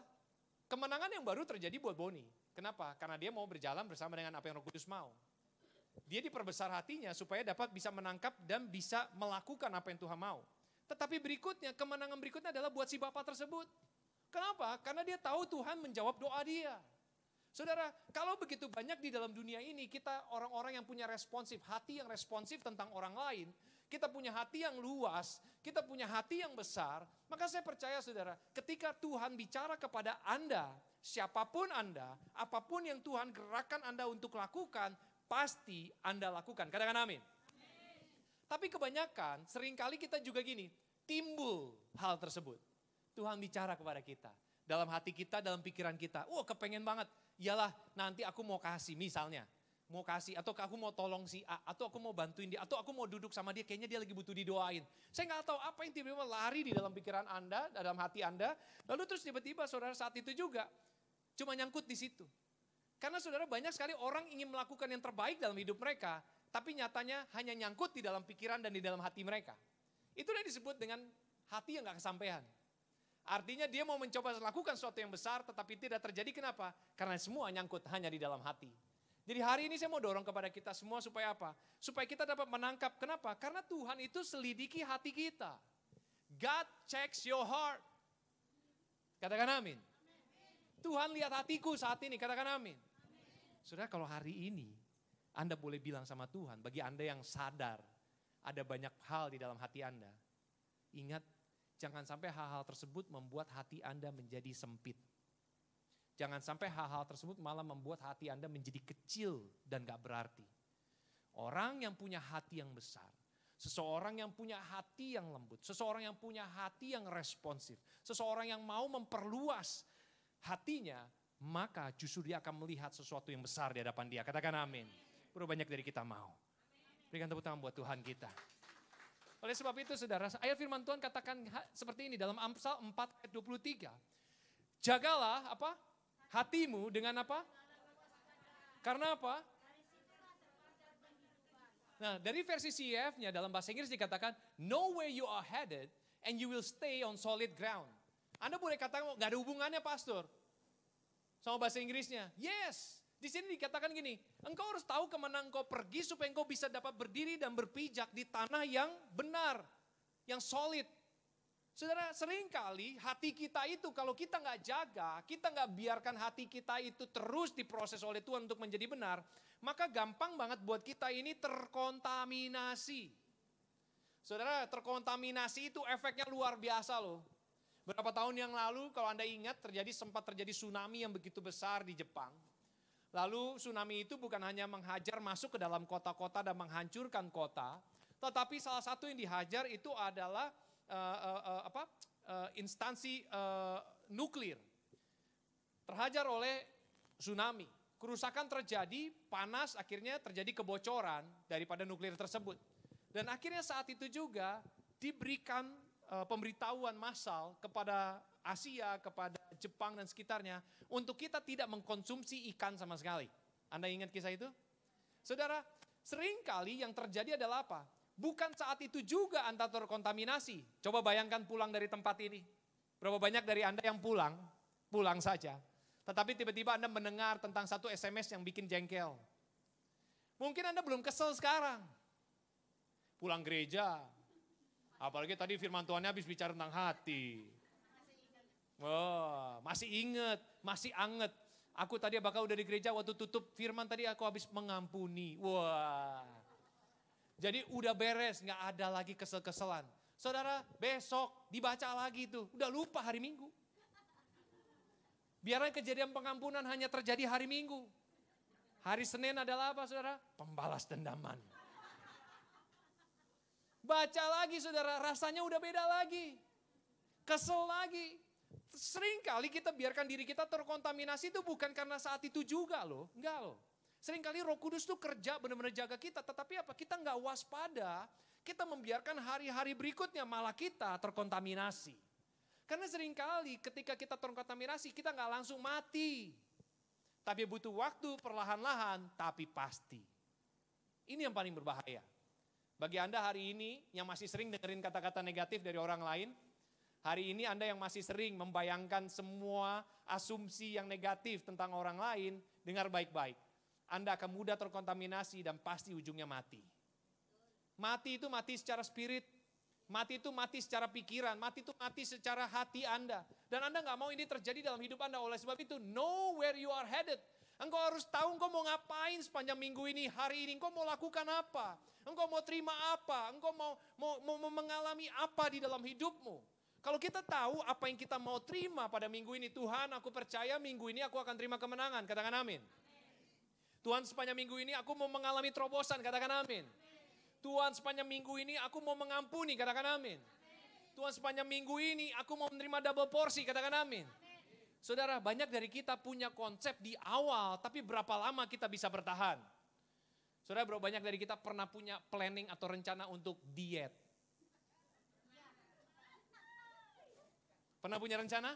kemenangan yang baru terjadi buat Boni. Kenapa? Karena dia mau berjalan bersama dengan apa yang Roh Kudus mau. Dia diperbesar hatinya supaya dapat bisa menangkap dan bisa melakukan apa yang Tuhan mau. Tetapi berikutnya, kemenangan berikutnya adalah buat si bapak tersebut. Kenapa? Karena dia tahu Tuhan menjawab doa dia. Saudara, kalau begitu banyak di dalam dunia ini kita orang-orang yang punya responsif, hati yang responsif tentang orang lain, kita punya hati yang luas, kita punya hati yang besar, maka saya percaya saudara, ketika Tuhan bicara kepada Anda, siapapun Anda, apapun yang Tuhan gerakkan Anda untuk lakukan, pasti Anda lakukan. Katakan amin. Tapi kebanyakan, seringkali kita juga gini, timbul hal tersebut. Tuhan bicara kepada kita, dalam hati kita, dalam pikiran kita, kepengen banget, iyalah nanti aku mau kasih misalnya. Mau kasih, atau aku mau tolong si A, atau aku mau bantuin dia, atau aku mau duduk sama dia, kayaknya dia lagi butuh didoain. Saya nggak tahu apa yang tiba-tiba lari di dalam pikiran Anda, dalam hati Anda, lalu terus tiba-tiba saudara saat itu juga cuma nyangkut di situ. Karena saudara banyak sekali orang ingin melakukan yang terbaik dalam hidup mereka, tapi nyatanya hanya nyangkut di dalam pikiran dan di dalam hati mereka. Itulah yang disebut dengan hati yang nggak kesampaian. Artinya dia mau mencoba melakukan sesuatu yang besar, tetapi tidak terjadi. Kenapa? Karena semua nyangkut hanya di dalam hati. Jadi hari ini saya mau dorong kepada kita semua supaya apa? Supaya kita dapat menangkap. Kenapa? Karena Tuhan itu selidiki hati kita. God checks your heart. Katakan amin. Tuhan lihat hatiku saat ini, katakan amin. Saudara, kalau hari ini Anda boleh bilang sama Tuhan, bagi Anda yang sadar ada banyak hal di dalam hati Anda. Ingat, jangan sampai hal-hal tersebut membuat hati Anda menjadi sempit. Jangan sampai hal-hal tersebut malah membuat hati Anda menjadi kecil dan gak berarti. Orang yang punya hati yang besar, seseorang yang punya hati yang lembut, seseorang yang punya hati yang responsif, seseorang yang mau memperluas hatinya, maka justru dia akan melihat sesuatu yang besar di hadapan dia. Katakan amin. Berapa banyak dari kita mau. Berikan tepuk tangan buat Tuhan kita. Oleh sebab itu saudara, ayat firman Tuhan katakan seperti ini dalam Amsal 4 ayat 23. Jagalah apa? Hatimu dengan apa? Karena apa? Nah, dari versi CEF-nya dalam bahasa Inggris dikatakan, know where you are headed and you will stay on solid ground. Anda boleh katakan, gak ada hubungannya pastor sama bahasa Inggrisnya. Yes, di sini dikatakan gini, engkau harus tahu kemana engkau pergi supaya engkau bisa dapat berdiri dan berpijak di tanah yang benar, yang solid. Saudara, seringkali hati kita itu kalau kita nggak jaga, kita nggak biarkan hati kita itu terus diproses oleh Tuhan untuk menjadi benar, maka gampang banget buat kita ini terkontaminasi. Saudara, terkontaminasi itu efeknya luar biasa loh. Beberapa tahun yang lalu kalau Anda ingat sempat terjadi tsunami yang begitu besar di Jepang. Lalu tsunami itu bukan hanya menghajar masuk ke dalam kota-kota dan menghancurkan kota, tetapi salah satu yang dihajar itu adalah instansi nuklir terhajar oleh tsunami. Kerusakan terjadi, panas, akhirnya terjadi kebocoran daripada nuklir tersebut. Dan akhirnya saat itu juga diberikan pemberitahuan massal kepada Asia, kepada Jepang dan sekitarnya untuk kita tidak mengkonsumsi ikan sama sekali. Anda ingat kisah itu? Saudara, seringkali yang terjadi adalah apa? Bukan saat itu juga Anda terkontaminasi. Coba bayangkan pulang dari tempat ini. Berapa banyak dari Anda yang pulang saja. Tetapi tiba-tiba Anda mendengar tentang satu SMS yang bikin jengkel. Mungkin Anda belum kesel sekarang. Pulang gereja. Apalagi tadi firman Tuhannya habis bicara tentang hati. Oh, masih inget, masih anget. Aku tadi bakal udah di gereja waktu tutup firman tadi aku habis mengampuni. Wah. Jadi udah beres, gak ada lagi kesel-keselan. Saudara, besok dibaca lagi tuh. Udah lupa hari Minggu. Biarlah kejadian pengampunan hanya terjadi hari Minggu. Hari Senin adalah apa saudara? Pembalas dendaman. Baca lagi saudara, rasanya udah beda lagi. Kesel lagi. Seringkali kita biarkan diri kita terkontaminasi itu bukan karena saat itu juga loh. Enggak loh. Seringkali Roh Kudus tuh kerja benar-benar jaga kita. Tetapi apa? Kita enggak waspada. Kita membiarkan hari-hari berikutnya malah kita terkontaminasi. Karena seringkali ketika kita terkontaminasi kita nggak langsung mati. Tapi butuh waktu perlahan-lahan tapi pasti. Ini yang paling berbahaya. Bagi Anda hari ini yang masih sering dengerin kata-kata negatif dari orang lain. Hari ini Anda yang masih sering membayangkan semua asumsi yang negatif tentang orang lain. Dengar baik-baik. Anda akan mudah terkontaminasi dan pasti ujungnya mati. Mati itu mati secara spirit. Mati itu mati secara pikiran, mati itu mati secara hati Anda. Dan Anda gak mau ini terjadi dalam hidup Anda. Oleh sebab itu, know where you are headed. Engkau harus tahu engkau mau ngapain sepanjang minggu ini, hari ini. Engkau mau lakukan apa? Engkau mau terima apa? Engkau mau mengalami apa di dalam hidupmu? Kalau kita tahu apa yang kita mau terima pada minggu ini, Tuhan aku percaya minggu ini aku akan terima kemenangan. Katakan amin. Tuhan sepanjang minggu ini aku mau mengalami terobosan. Katakan amin. Tuhan sepanjang minggu ini aku mau mengampuni, katakan amin. Tuhan sepanjang minggu ini aku mau menerima double porsi, katakan amin. Saudara, banyak dari kita punya konsep di awal, tapi berapa lama kita bisa bertahan? Saudara, berapa banyak dari kita pernah punya planning atau rencana untuk diet? Pernah punya rencana?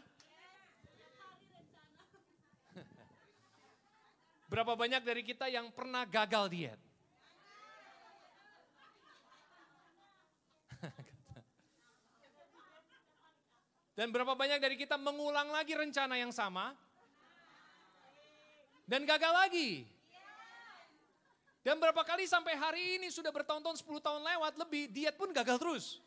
Berapa banyak dari kita yang pernah gagal diet? Dan berapa banyak dari kita mengulang lagi rencana yang sama dan gagal lagi. Dan berapa kali sampai hari ini sudah bertahun-tahun 10 tahun lewat lebih diet pun gagal terus.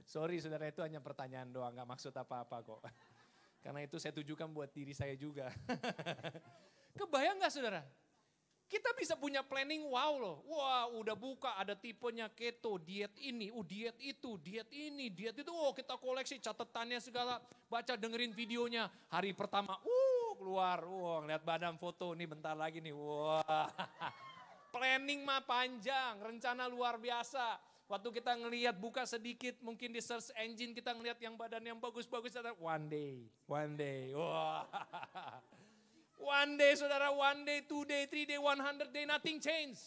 Sorry saudara, itu hanya pertanyaan doang, gak maksud apa-apa kok. Karena itu saya tujukan buat diri saya juga. Kebayang gak saudara? Kita bisa punya planning wow loh. Wah udah buka ada tipenya keto, diet ini, diet itu, diet ini, diet itu. Oh kita koleksi catatannya segala. Baca dengerin videonya. Hari pertama keluar. Wah ngeliat badan foto nih bentar lagi nih. Wah planning mah panjang, rencana luar biasa. Waktu kita ngelihat buka sedikit mungkin di search engine kita ngelihat yang badan yang bagus-bagus. One day. Wah. One day saudara, 1 day, 2 day, 3 day, 100 day, nothing change.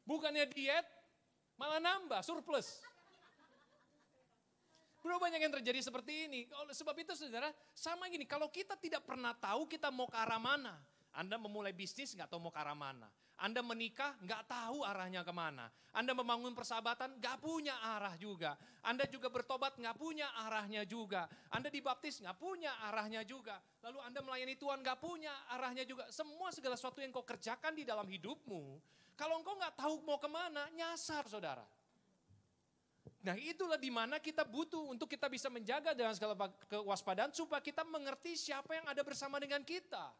Bukannya diet, malah nambah, surplus. Berapa banyak yang terjadi seperti ini? Sebab itu saudara, sama gini, kalau kita tidak pernah tahu kita mau ke arah mana. Anda memulai bisnis nggak tahu mau ke arah mana. Anda menikah nggak tahu arahnya kemana. Anda membangun persahabatan nggak punya arah juga. Anda juga bertobat nggak punya arahnya juga. Anda dibaptis nggak punya arahnya juga. Lalu Anda melayani Tuhan nggak punya arahnya juga. Semua segala sesuatu yang kau kerjakan di dalam hidupmu. Kalau engkau nggak tahu mau kemana, nyasar saudara. Nah itulah dimana kita butuh untuk kita bisa menjaga dengan segala kewaspadaan supaya kita mengerti siapa yang ada bersama dengan kita.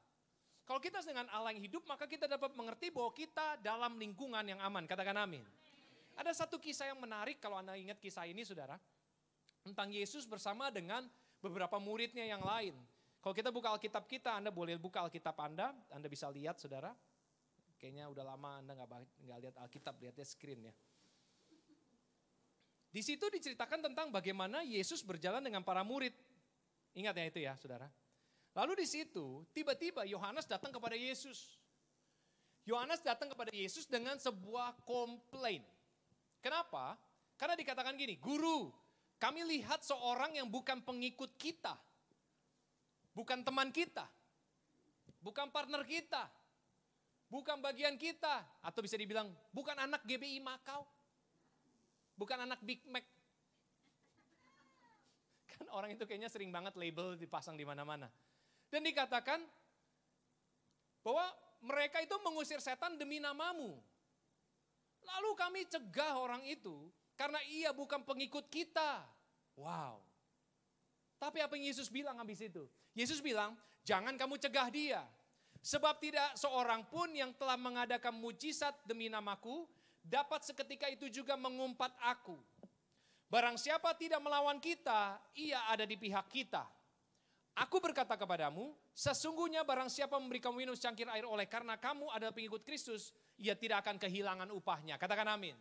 Kalau kita dengan Allah yang hidup, maka kita dapat mengerti bahwa kita dalam lingkungan yang aman. Katakan amin. Ada satu kisah yang menarik kalau Anda ingat kisah ini saudara. Tentang Yesus bersama dengan beberapa muridnya yang lain. Kalau kita buka Alkitab kita, Anda boleh buka Alkitab Anda bisa lihat saudara. Kayaknya udah lama Anda nggak lihat Alkitab, lihatnya screen ya. Di situ diceritakan tentang bagaimana Yesus berjalan dengan para murid. Ingat ya itu ya saudara. Lalu di situ tiba-tiba Yohanes datang kepada Yesus. Yohanes datang kepada Yesus dengan sebuah komplain. Kenapa? Karena dikatakan gini, Guru, kami lihat seorang yang bukan pengikut kita. Bukan teman kita. Bukan partner kita. Bukan bagian kita. Atau bisa dibilang, bukan anak GBI Makau. Bukan anak Big Mac. Kan orang itu kayaknya sering banget label dipasang di mana-mana. Dan dikatakan bahwa mereka itu mengusir setan demi namamu. Lalu kami cegah orang itu karena ia bukan pengikut kita. Wow. Tapi apa yang Yesus bilang habis itu? Yesus bilang, jangan kamu cegah dia. Sebab tidak seorang pun yang telah mengadakan mujizat demi namaku, dapat seketika itu juga mengumpat aku. Barang siapa tidak melawan kita, ia ada di pihak kita. Aku berkata kepadamu, sesungguhnya barang siapa memberi kamu minum secangkir air oleh karena kamu adalah pengikut Kristus, ia tidak akan kehilangan upahnya. Katakan amin.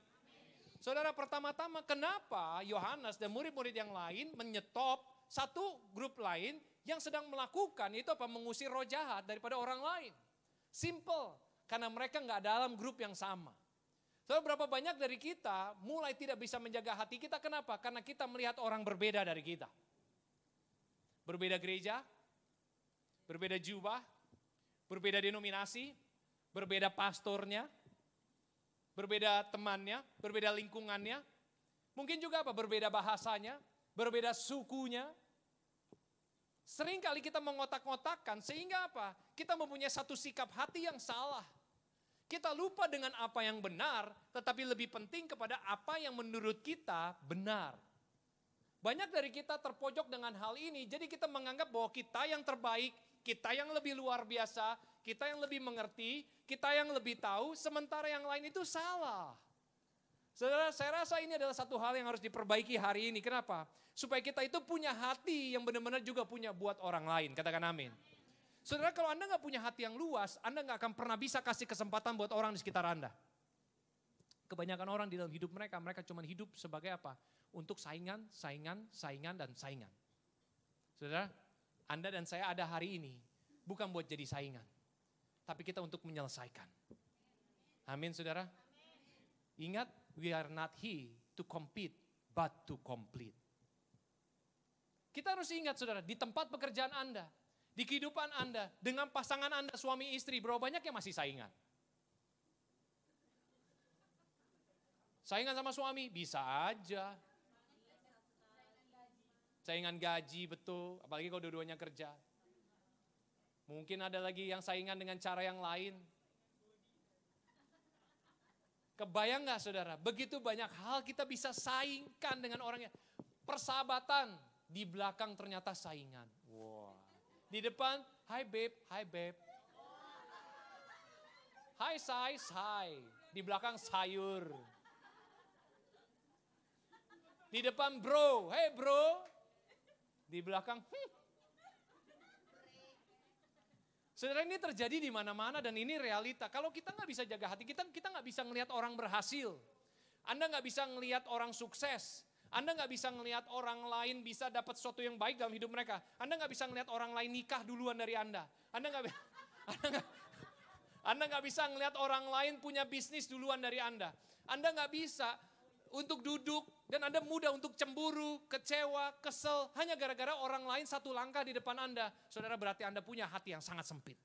Saudara, pertama-tama kenapa Yohanes dan murid-murid yang lain menyetop satu grup lain yang sedang melakukan itu apa? Mengusir roh jahat daripada orang lain. Simple, karena mereka nggak dalam grup yang sama. Saudara, berapa banyak dari kita mulai tidak bisa menjaga hati kita, kenapa? Karena kita melihat orang berbeda dari kita. Berbeda gereja, berbeda jubah, berbeda denominasi, berbeda pastornya, berbeda temannya, berbeda lingkungannya. Mungkin juga apa? Berbeda bahasanya, berbeda sukunya. Seringkali kita mengotak-ngotakkan sehingga apa? Kita mempunyai satu sikap hati yang salah. Kita lupa dengan apa yang benar, tetapi lebih penting kepada apa yang menurut kita benar. Banyak dari kita terpojok dengan hal ini, jadi kita menganggap bahwa kita yang terbaik, kita yang lebih luar biasa, kita yang lebih mengerti, kita yang lebih tahu, sementara yang lain itu salah. Saudara, saya rasa ini adalah satu hal yang harus diperbaiki hari ini. Kenapa? Supaya kita itu punya hati yang benar-benar juga punya buat orang lain. Katakan amin. Saudara, kalau Anda nggak punya hati yang luas, Anda nggak akan pernah bisa kasih kesempatan buat orang di sekitar Anda. Kebanyakan orang di dalam hidup mereka cuma hidup sebagai apa? Untuk saingan, dan saingan. Saudara, Anda dan saya ada hari ini bukan buat jadi saingan, tapi kita untuk menyelesaikan. Amin, saudara. Ingat, we are not here to compete, but to complete. Kita harus ingat, saudara, di tempat pekerjaan Anda, di kehidupan Anda, dengan pasangan Anda, suami istri, berapa banyak yang masih saingan? Saingan sama suami, bisa aja. Saingan gaji, betul, apalagi kalau dua-duanya kerja. Mungkin ada lagi yang saingan dengan cara yang lain. Kebayang gak saudara, begitu banyak hal kita bisa saingkan dengan orangnya. Persahabatan, di belakang ternyata saingan. Wow. Di depan, hi babe, hi babe. Hi size, hi. Di belakang sayur. Di depan bro, hey bro. Di belakang, Saudara, ini terjadi di mana-mana dan ini realita. Kalau kita nggak bisa jaga hati kita nggak bisa ngelihat orang berhasil. Anda nggak bisa ngelihat orang sukses. Anda nggak bisa ngelihat orang lain bisa dapat sesuatu yang baik dalam hidup mereka. Anda nggak bisa ngelihat orang lain nikah duluan dari Anda. Anda nggak bisa ngelihat orang lain punya bisnis duluan dari Anda. Anda nggak bisa untuk duduk dan Anda mudah untuk cemburu, kecewa, kesel hanya gara-gara orang lain satu langkah di depan Anda. Saudara, berarti Anda punya hati yang sangat sempit.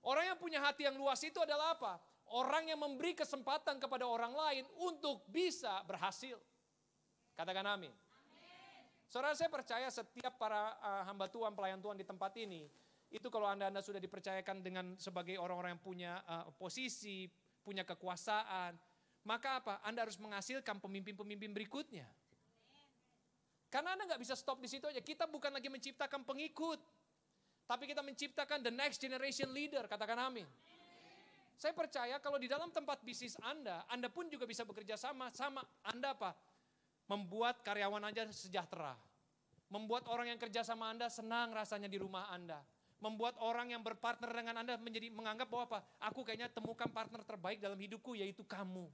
Orang yang punya hati yang luas itu adalah apa? Orang yang memberi kesempatan kepada orang lain untuk bisa berhasil. Katakan amin. Saudara, saya percaya setiap para hamba Tuhan, pelayan Tuhan di tempat ini, itu kalau Anda sudah dipercayakan dengan sebagai orang-orang yang punya posisi, punya kekuasaan, maka apa? Anda harus menghasilkan pemimpin-pemimpin berikutnya. Karena Anda nggak bisa stop di situ aja. Kita bukan lagi menciptakan pengikut, tapi kita menciptakan the next generation leader. Katakan amin. Saya percaya kalau di dalam tempat bisnis Anda pun juga bisa bekerja sama Anda apa? Membuat karyawan Anda sejahtera. Membuat orang yang kerja sama Anda senang rasanya di rumah Anda. Membuat orang yang berpartner dengan Anda menganggap bahwa apa? Aku kayaknya temukan partner terbaik dalam hidupku, yaitu kamu.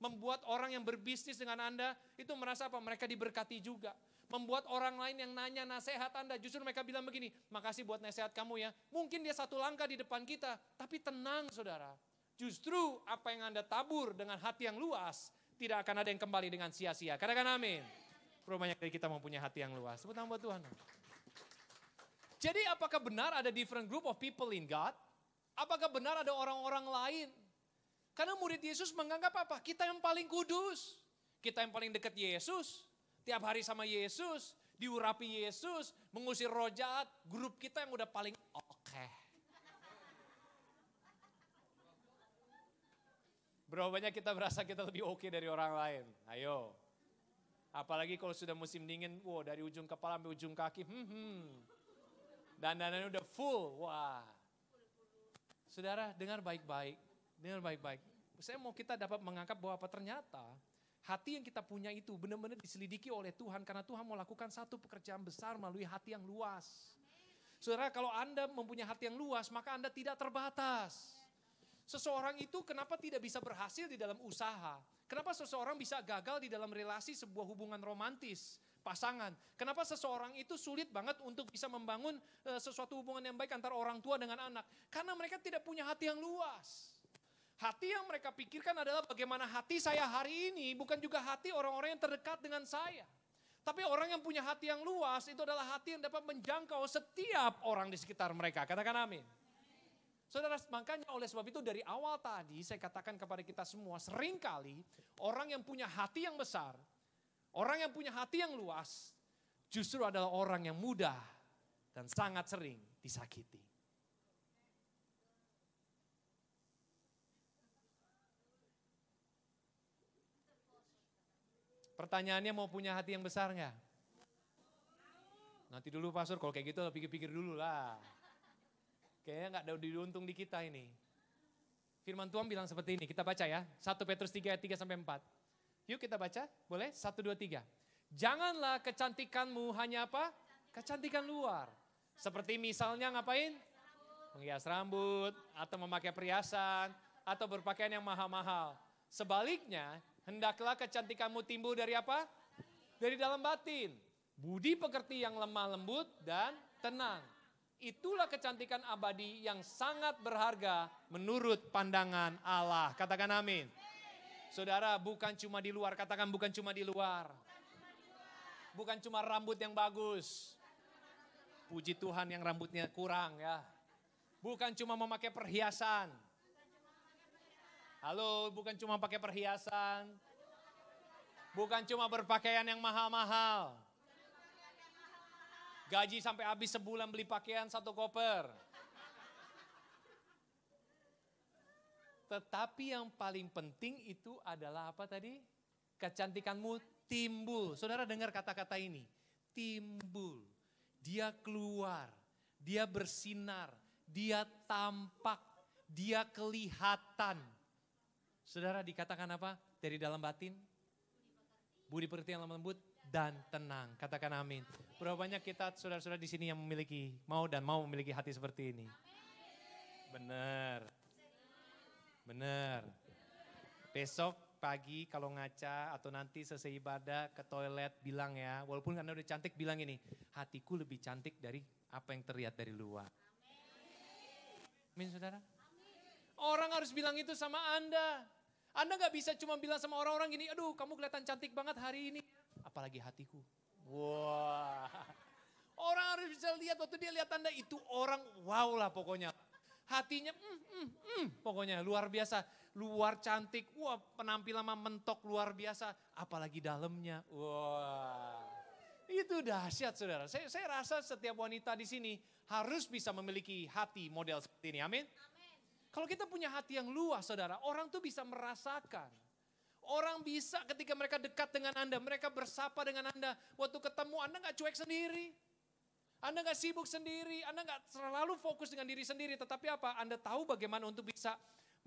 Membuat orang yang berbisnis dengan Anda itu merasa apa? Mereka diberkati juga. Membuat orang lain yang nanya nasihat Anda, justru mereka bilang begini, makasih buat nasihat kamu ya. Mungkin dia satu langkah di depan kita, tapi tenang saudara. Justru apa yang Anda tabur dengan hati yang luas, tidak akan ada yang kembali dengan sia-sia. Katakan amin. Berapa banyak dari kita mempunyai hati yang luas. Sebut nama buat Tuhan. Jadi apakah benar ada different group of people in God? Apakah benar ada orang-orang lain? Karena murid Yesus menganggap apa? Kita yang paling kudus. Kita yang paling dekat Yesus. Tiap hari sama Yesus. Diurapi Yesus. Mengusir roh jahat. Grup kita yang udah paling oke. Berapa banyak kita berasa kita lebih oke dari orang lain? Ayo. Apalagi kalau sudah musim dingin. Wow, dari ujung kepala sampai ujung kaki. Dandanannya udah full, wah. Saudara, dengar baik-baik, dengar baik-baik. Saya mau kita dapat menganggap bahwa apa ternyata hati yang kita punya itu benar-benar diselidiki oleh Tuhan. Karena Tuhan mau lakukan satu pekerjaan besar melalui hati yang luas. Saudara, kalau Anda mempunyai hati yang luas, maka Anda tidak terbatas. Seseorang itu kenapa tidak bisa berhasil di dalam usaha? Kenapa seseorang bisa gagal di dalam relasi sebuah hubungan romantis? Pasangan. Kenapa seseorang itu sulit banget untuk bisa membangun sesuatu hubungan yang baik antara orang tua dengan anak? Karena mereka tidak punya hati yang luas. Hati yang mereka pikirkan adalah bagaimana hati saya hari ini, bukan juga hati orang-orang yang terdekat dengan saya. Tapi orang yang punya hati yang luas itu adalah hati yang dapat menjangkau setiap orang di sekitar mereka. Katakan amin. Saudara, makanya oleh sebab itu dari awal tadi saya katakan kepada kita semua, seringkali orang yang punya hati yang besar, orang yang punya hati yang luas, justru adalah orang yang mudah dan sangat sering disakiti. Pertanyaannya mau punya hati yang besar nggak? Nanti dulu Pastor, kalau kayak gitu pikir-pikir dulu lah. Kayaknya nggak ada diuntung di kita ini. Firman Tuhan bilang seperti ini, kita baca ya. 1 Petrus 3 ayat 3 sampai 4. Yuk kita baca, boleh? 1, 2, 3. Janganlah kecantikanmu hanya apa? Kecantikan luar. Seperti misalnya ngapain? Menghias rambut, atau memakai perhiasan, atau berpakaian yang mahal-mahal. Sebaliknya, hendaklah kecantikanmu timbul dari apa? Dari dalam batin. Budi pekerti yang lemah lembut dan tenang. Itulah kecantikan abadi yang sangat berharga menurut pandangan Allah. Katakan amin. Saudara, bukan cuma di luar, katakan bukan cuma di luar. Bukan cuma rambut yang bagus. Puji Tuhan yang rambutnya kurang ya. Bukan cuma memakai perhiasan. Halo, bukan cuma pakai perhiasan. Bukan cuma berpakaian yang mahal-mahal. Gaji sampai habis sebulan beli pakaian 1 koper. Tetapi yang paling penting itu adalah apa tadi? Kecantikanmu timbul. Saudara dengar kata-kata ini. Timbul. Dia keluar. Dia bersinar. Dia tampak. Dia kelihatan. Saudara dikatakan apa? Dari dalam batin. Budi pekerti yang lemah lembut dan tenang. Katakan amin. Berapa banyak kita saudara-saudara di sini yang memiliki, mau memiliki hati seperti ini? Benar. Benar. Besok pagi kalau ngaca atau nanti selesai ibadah ke toilet bilang ya, walaupun Anda udah cantik bilang ini, hatiku lebih cantik dari apa yang terlihat dari luar. Amin saudara. Orang harus bilang itu sama Anda. Anda gak bisa cuma bilang sama orang-orang gini, aduh kamu kelihatan cantik banget hari ini. Apalagi hatiku. Wah. Orang harus bisa lihat waktu dia lihat Anda itu orang wow lah pokoknya. Hatinya pokoknya luar biasa. Luar cantik, wah penampilan mentok luar biasa. Apalagi dalamnya, wah. Itu dahsyat saudara. Saya rasa setiap wanita di sini harus bisa memiliki hati model seperti ini, amin. Kalau kita punya hati yang luas saudara, orang tuh bisa merasakan. Orang bisa ketika mereka dekat dengan Anda, mereka bersapa dengan Anda. Waktu ketemu Anda gak cuek sendiri. Anda gak sibuk sendiri, Anda gak selalu fokus dengan diri sendiri. Tetapi apa? Anda tahu bagaimana untuk bisa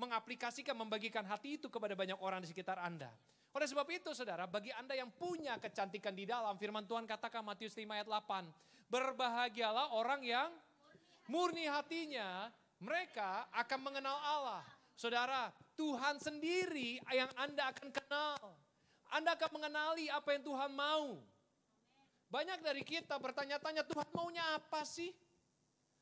mengaplikasikan, membagikan hati itu kepada banyak orang di sekitar Anda. Oleh sebab itu saudara, bagi Anda yang punya kecantikan di dalam, firman Tuhan katakan Matius 5 ayat 8. Berbahagialah orang yang murni hatinya, mereka akan mengenal Allah. Saudara, Tuhan sendiri yang Anda akan kenal. Anda akan mengenali apa yang Tuhan mau. Banyak dari kita bertanya-tanya, Tuhan maunya apa sih?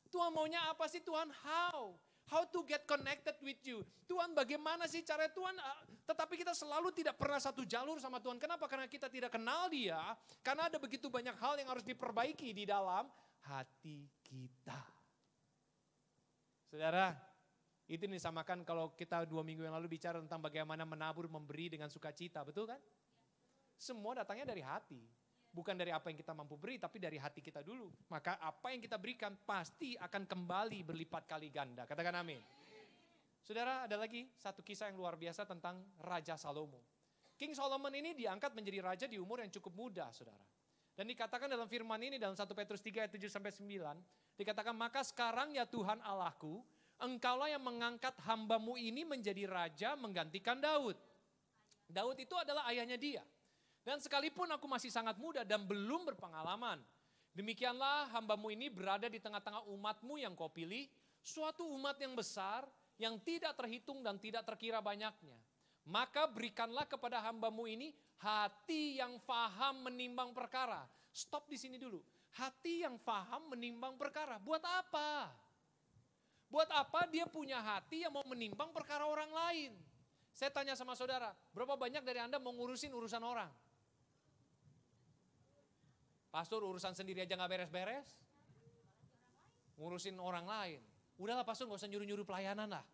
Tuhan maunya apa sih Tuhan? How? How to get connected with you. Tuhan bagaimana sih cara Tuhan? Tetapi kita selalu tidak pernah satu jalur sama Tuhan. Kenapa? Karena kita tidak kenal dia. Karena ada begitu banyak hal yang harus diperbaiki di dalam hati kita. Saudara, itu disamakan kalau kita 2 minggu yang lalu bicara tentang bagaimana menabur, memberi dengan sukacita. Betul kan? Semua datangnya dari hati. Bukan dari apa yang kita mampu beri, tapi dari hati kita dulu. Maka apa yang kita berikan pasti akan kembali berlipat kali ganda. Katakan amin. Saudara, ada lagi satu kisah yang luar biasa tentang Raja Salomo. King Solomon ini diangkat menjadi raja di umur yang cukup muda, saudara. Dan dikatakan dalam firman ini, dalam 1 Petrus 3 ayat 7-9, dikatakan, maka sekarang ya Tuhan Allahku, engkaulah yang mengangkat hambamu ini menjadi raja menggantikan Daud. Daud itu adalah ayahnya dia. Dan sekalipun aku masih sangat muda dan belum berpengalaman, demikianlah hambamu ini berada di tengah-tengah umatmu yang kau pilih, suatu umat yang besar, yang tidak terhitung dan tidak terkira banyaknya. Maka berikanlah kepada hambamu ini hati yang faham menimbang perkara. Stop di sini dulu. Hati yang faham menimbang perkara. Buat apa? Buat apa dia punya hati yang mau menimbang perkara orang lain? Saya tanya sama saudara, berapa banyak dari Anda mau ngurusin urusan orang? Pastor urusan sendiri aja gak beres-beres. Ngurusin orang lain. Udahlah pastor gak usah nyuruh-nyuruh pelayanan lah.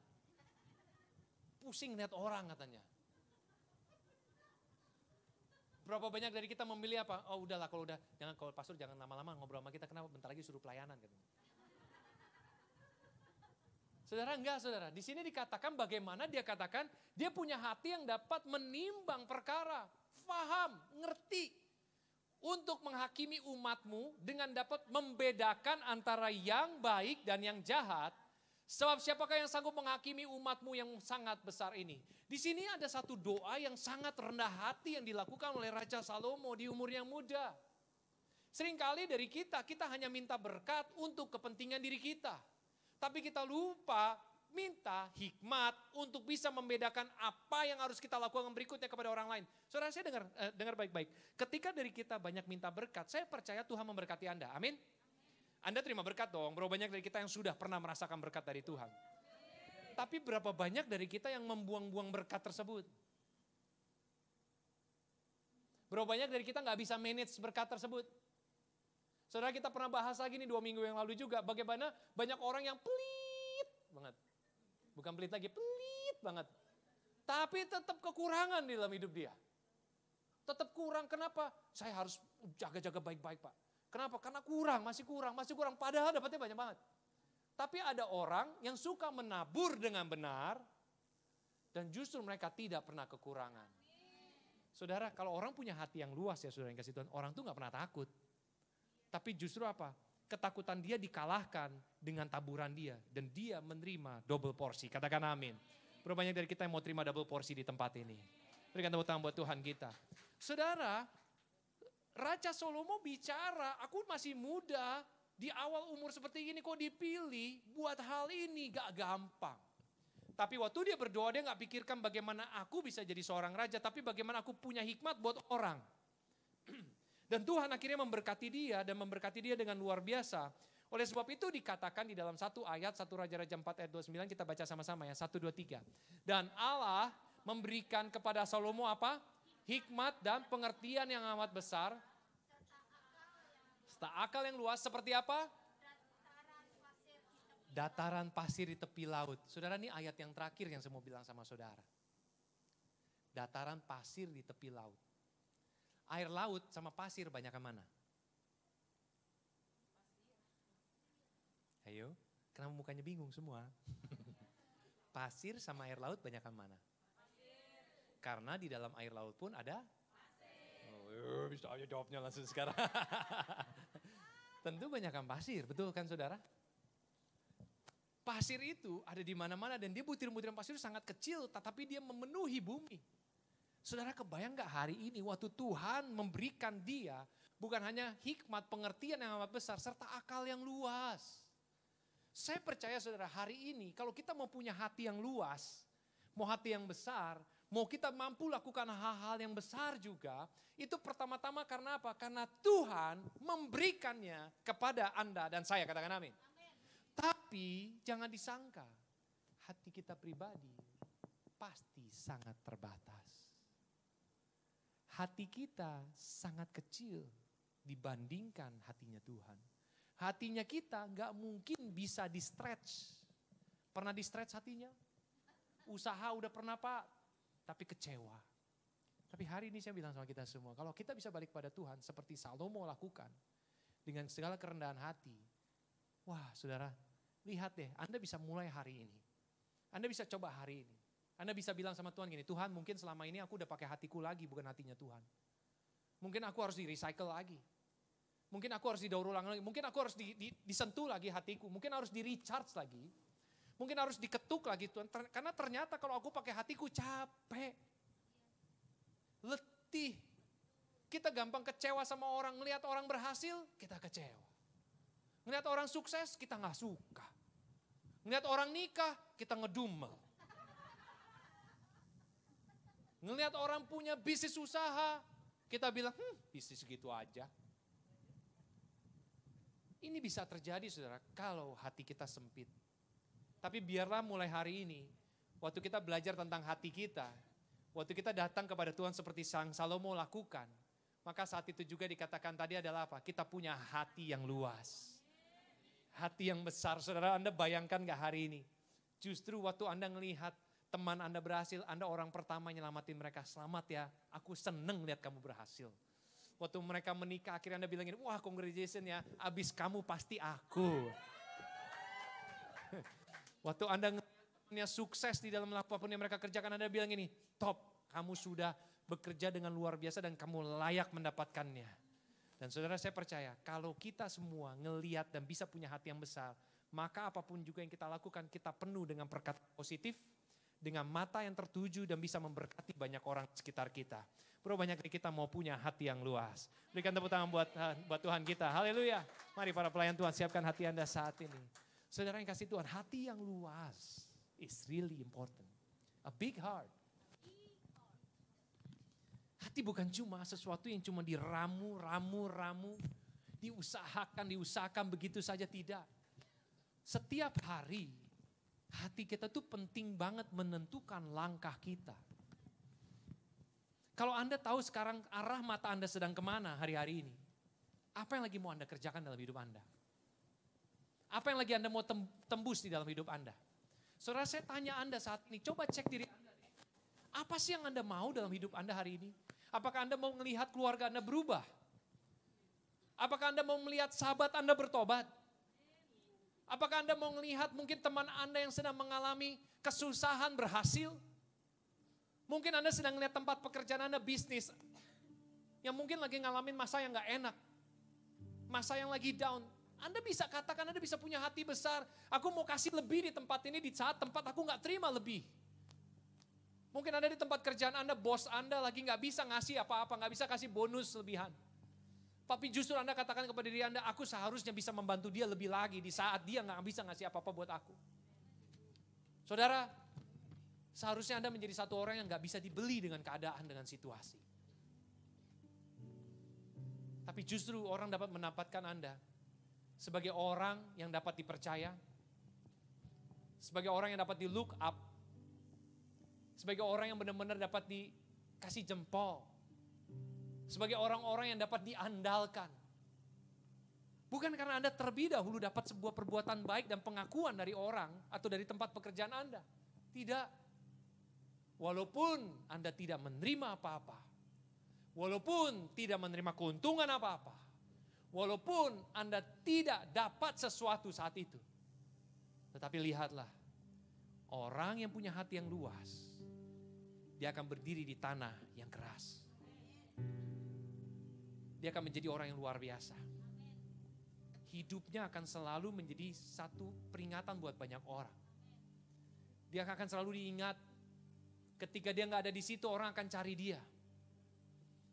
Pusing lihat orang katanya. Berapa banyak dari kita memilih apa? Oh udahlah kalau udah, kalau pastor jangan lama-lama ngobrol sama kita. Kenapa bentar lagi suruh pelayanan katanya. Saudara enggak saudara. Di sini dikatakan bagaimana dia katakan. Dia punya hati yang dapat menimbang perkara. Faham, ngerti. Untuk menghakimi umatmu dengan dapat membedakan antara yang baik dan yang jahat. Sebab siapakah yang sanggup menghakimi umatmu yang sangat besar ini? Di sini ada satu doa yang sangat rendah hati yang dilakukan oleh Raja Salomo di umur yang muda. Seringkali dari kita hanya minta berkat untuk kepentingan diri kita. Tapi kita lupa minta hikmat untuk bisa membedakan apa yang harus kita lakukan berikutnya kepada orang lain. Saudara, saya dengar baik-baik. Ketika dari kita banyak minta berkat, saya percaya Tuhan memberkati Anda. Amin. Anda terima berkat dong. Berapa banyak dari kita yang sudah pernah merasakan berkat dari Tuhan. Tapi berapa banyak dari kita yang membuang-buang berkat tersebut. Berapa banyak dari kita gak bisa manage berkat tersebut. Saudara, kita pernah bahas lagi nih 2 minggu yang lalu juga. Bagaimana banyak orang yang pelit banget. Bukan pelit lagi, pelit banget. Tapi tetap kekurangan di dalam hidup dia. Tetap kurang, kenapa? Saya harus jaga-jaga baik-baik Pak. Kenapa? Karena masih kurang. Padahal dapatnya banyak banget. Tapi ada orang yang suka menabur dengan benar. Dan justru mereka tidak pernah kekurangan. Saudara, kalau orang punya hati yang luas ya saudara yang kasih Tuhan. Orang tuh gak pernah takut. Tapi justru apa? Ketakutan dia dikalahkan dengan taburan dia. Dan dia menerima double porsi. Katakan amin. Berapa banyak dari kita yang mau terima double porsi di tempat ini. Berikan tepuk tangan buat Tuhan kita. Saudara, Raja Salomo bicara, aku masih muda. Di awal umur seperti ini kok dipilih buat hal ini gak gampang. Tapi waktu dia berdoa dia gak pikirkan bagaimana aku bisa jadi seorang raja. Tapi bagaimana aku punya hikmat buat orang. Dan Tuhan akhirnya memberkati dia dan memberkati dia dengan luar biasa. Oleh sebab itu dikatakan di dalam satu ayat, 1 Raja-Raja 4 ayat 29 kita baca sama-sama ya, 1, 2, 3. Dan Allah memberikan kepada Salomo apa? Hikmat dan pengertian yang amat besar. Serta akal yang luas seperti apa? Dataran pasir di tepi laut. Saudara, ini ayat yang terakhir yang saya mau bilang sama saudara. Dataran pasir di tepi laut. Air laut sama pasir banyak yang mana? Ayo, kenapa mukanya bingung semua? Pasir sama air laut banyak yang mana? Karena di dalam air laut pun ada? Oh, bisa aja jawabnya langsung sekarang. Tentu banyak yang pasir, betul kan saudara? Pasir itu ada di mana-mana dan dia butiran-butiran pasir sangat kecil, tetapi dia memenuhi bumi. Saudara, kebayang gak hari ini waktu Tuhan memberikan dia bukan hanya hikmat, pengertian yang amat besar serta akal yang luas. Saya percaya saudara, hari ini kalau kita mau punya hati yang luas, mau hati yang besar, mau kita mampu lakukan hal-hal yang besar juga, itu pertama-tama karena apa? Karena Tuhan memberikannya kepada Anda dan saya, katakan amin. Tapi jangan disangka, hati kita pribadi pasti sangat terbatas. Hati kita sangat kecil dibandingkan hatinya Tuhan. Hatinya kita nggak mungkin bisa di stretch. Pernah di stretch hatinya? Usaha udah pernah Pak, tapi kecewa. Tapi hari ini saya bilang sama kita semua, kalau kita bisa balik pada Tuhan seperti Salomo lakukan, dengan segala kerendahan hati. Wah saudara, lihat deh, Anda bisa mulai hari ini. Anda bisa coba hari ini. Anda bisa bilang sama Tuhan gini, Tuhan mungkin selama ini aku udah pakai hatiku lagi, bukan hatinya Tuhan. Mungkin aku harus di-recycle lagi. Mungkin aku harus didaur ulang lagi. Mungkin aku harus disentuh lagi hatiku. Mungkin harus di-recharge lagi. Mungkin harus diketuk lagi Tuhan. Karena ternyata kalau aku pakai hatiku capek. Letih. Kita gampang kecewa sama orang. Ngelihat orang berhasil, kita kecewa. Ngelihat orang sukses, kita gak suka. Ngelihat orang nikah, kita ngedumel. Ngelihat orang punya bisnis usaha, kita bilang, bisnis gitu aja. Ini bisa terjadi saudara, kalau hati kita sempit. Tapi biarlah mulai hari ini, waktu kita belajar tentang hati kita, waktu kita datang kepada Tuhan seperti Sang Salomo lakukan, maka saat itu juga dikatakan tadi adalah apa? Kita punya hati yang luas. Hati yang besar, saudara Anda bayangkan gak hari ini? Justru waktu Anda melihat teman Anda berhasil, Anda orang pertama nyelamatin mereka. Selamat ya, aku seneng lihat kamu berhasil. Waktu mereka menikah, akhirnya Anda bilangin, wah congratulations ya, abis kamu pasti aku. Waktu Anda sukses di dalam apapun yang mereka kerjakan, Anda bilang ini, top, kamu sudah bekerja dengan luar biasa dan kamu layak mendapatkannya. Dan saudara saya percaya, kalau kita semua ngelihat dan bisa punya hati yang besar, maka apapun juga yang kita lakukan, kita penuh dengan perkataan positif, dengan mata yang tertuju dan bisa memberkati banyak orang di sekitar kita. Berapa banyak kita mau punya hati yang luas. Berikan tepuk tangan buat Tuhan kita. Haleluya. Mari para pelayan Tuhan siapkan hati Anda saat ini. Saudara yang kasih Tuhan, hati yang luas is really important. A big heart. Hati bukan cuma sesuatu yang cuma diramu, diusahakan begitu saja, tidak. Setiap hari hati kita tuh penting banget menentukan langkah kita. Kalau Anda tahu sekarang arah mata Anda sedang kemana hari-hari ini, apa yang lagi mau Anda kerjakan dalam hidup Anda? Apa yang lagi Anda mau tembus di dalam hidup Anda? Saudara, saya tanya Anda saat ini, coba cek diri Anda. Apa sih yang Anda mau dalam hidup Anda hari ini? Apakah Anda mau melihat keluarga Anda berubah? Apakah Anda mau melihat sahabat Anda bertobat? Apakah Anda mau melihat mungkin teman Anda yang sedang mengalami kesusahan berhasil? Mungkin Anda sedang melihat tempat pekerjaan Anda, bisnis, yang mungkin lagi ngalamin masa yang gak enak. Masa yang lagi down. Anda bisa katakan, Anda bisa punya hati besar. Aku mau kasih lebih di tempat ini di saat tempat aku gak terima lebih. Mungkin Anda di tempat kerjaan Anda, bos Anda lagi gak bisa ngasih apa-apa, gak bisa kasih bonus lebihan. Tapi justru Anda katakan kepada diri Anda, aku seharusnya bisa membantu dia lebih lagi di saat dia gak bisa ngasih apa-apa buat aku. Saudara, seharusnya Anda menjadi satu orang yang gak bisa dibeli dengan keadaan, dengan situasi. Tapi justru orang dapat menempatkan Anda sebagai orang yang dapat dipercaya, sebagai orang yang dapat di look up, sebagai orang yang benar-benar dapat dikasih jempol, sebagai orang-orang yang dapat diandalkan. Bukan karena Anda terlebih dahulu dapat sebuah perbuatan baik dan pengakuan dari orang atau dari tempat pekerjaan Anda. Tidak. Walaupun Anda tidak menerima apa-apa, walaupun tidak menerima keuntungan apa-apa, walaupun Anda tidak dapat sesuatu saat itu. Tetapi lihatlah, orang yang punya hati yang luas, dia akan berdiri di tanah yang keras. Dia akan menjadi orang yang luar biasa. Hidupnya akan selalu menjadi satu peringatan buat banyak orang. Dia akan selalu diingat. Ketika dia gak ada di situ, orang akan cari dia.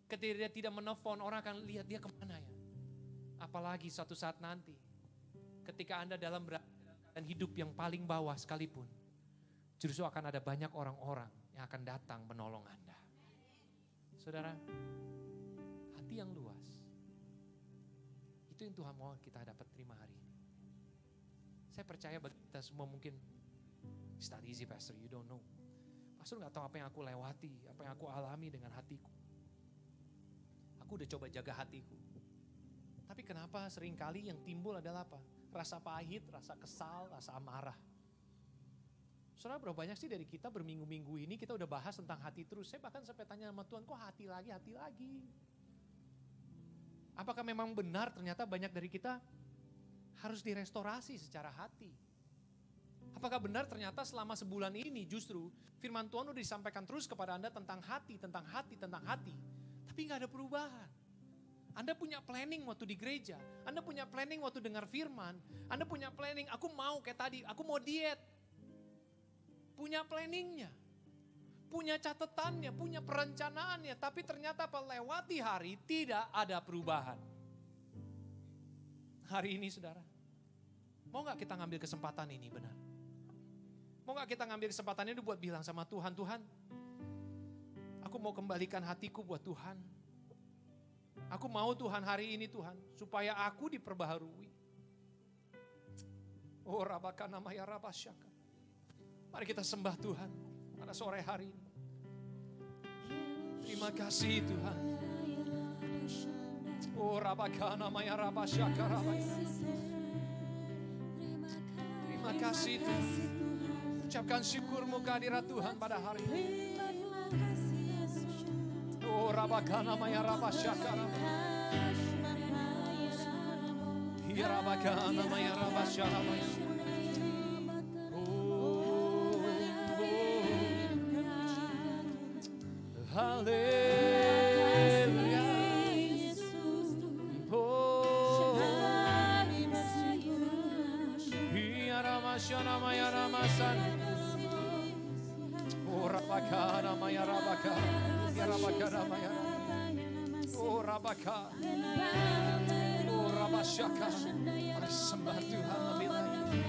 Ketika dia tidak menelpon, orang akan lihat dia kemana ya. Apalagi suatu saat nanti, ketika Anda dalam dan hidup yang paling bawah sekalipun, justru akan ada banyak orang-orang yang akan datang menolong Anda. Saudara, hati yang luas, itu yang Tuhan mau kita dapat terima hari ini. Saya percaya bagi kita semua mungkin, it's not easy pastor, you don't know. Pastor gak tahu apa yang aku lewati, apa yang aku alami dengan hatiku. Aku udah coba jaga hatiku. Tapi kenapa seringkali yang timbul adalah apa? Rasa pahit, rasa kesal, rasa amarah. Saudara, berapa banyak sih dari kita berminggu-minggu ini kita udah bahas tentang hati terus. Saya bahkan sampai tanya sama Tuhan, kok hati lagi, hati lagi? Apakah memang benar ternyata banyak dari kita harus direstorasi secara hati? Apakah benar ternyata selama sebulan ini justru firman Tuhan udah disampaikan terus kepada Anda tentang hati, tentang hati, tentang hati. Tapi gak ada perubahan. Anda punya planning waktu di gereja, Anda punya planning waktu dengar firman, Anda punya planning, aku mau kayak tadi, aku mau diet. Punya planningnya, punya catatannya, punya perencanaannya, tapi ternyata melewati hari tidak ada perubahan. Hari ini saudara, mau gak kita ngambil kesempatan ini benar? Mau gak kita ngambil kesempatan ini buat bilang sama Tuhan, Tuhan, aku mau kembalikan hatiku buat Tuhan. Aku mau Tuhan hari ini Tuhan, supaya aku diperbaharui. Oh Rabakana Maya Rabasyaka. Mari kita sembah Tuhan pada sore hari ini. Terima kasih Tuhan. Oh Rabakana Maya Rabasyaka Rabakana. Terima kasih Tuhan. Ucapkan syukurmu kehadirat Tuhan pada hari ini. Oh Rabakana Maya Rabasyaka Rabakana. Ya Rabakana Maya Rabasyaka Rabakana. Haleluya. Oh. Ya Ramashana Maya Ramasan. Oh Rabakana Maya Rabakana. Ya Rabakana Maya. Oh Rabakana. Oh Rabasyaka. Mari sembah Tuhan lebih lagi.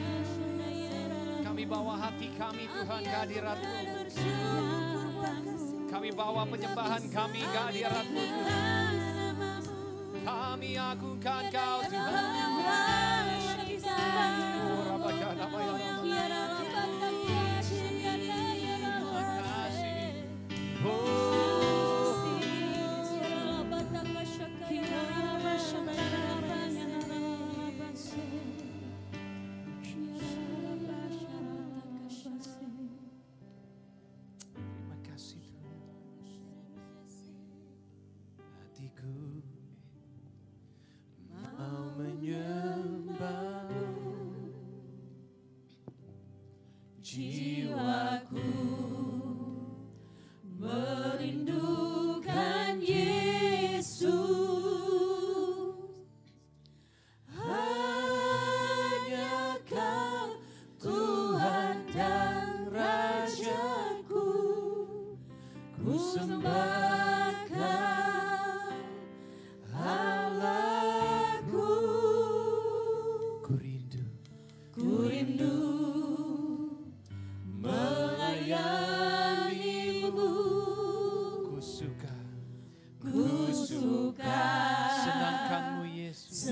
Kami bawa hati kami Tuhan ke hadirat-Mu. Kami bawa penyembahan kami ke hadirat-Mu Tuhan. Kami agungkan Kau Tuhan. Oh Rabakana Maya Rabakana. Terima kasih. Oh. Jiwaku merindukan Yesus, hanya Kau Tuhan dan Rajaku, ku sembahkan Allahku, ku rindu melayanimu, ku suka senangkanmu Yesus,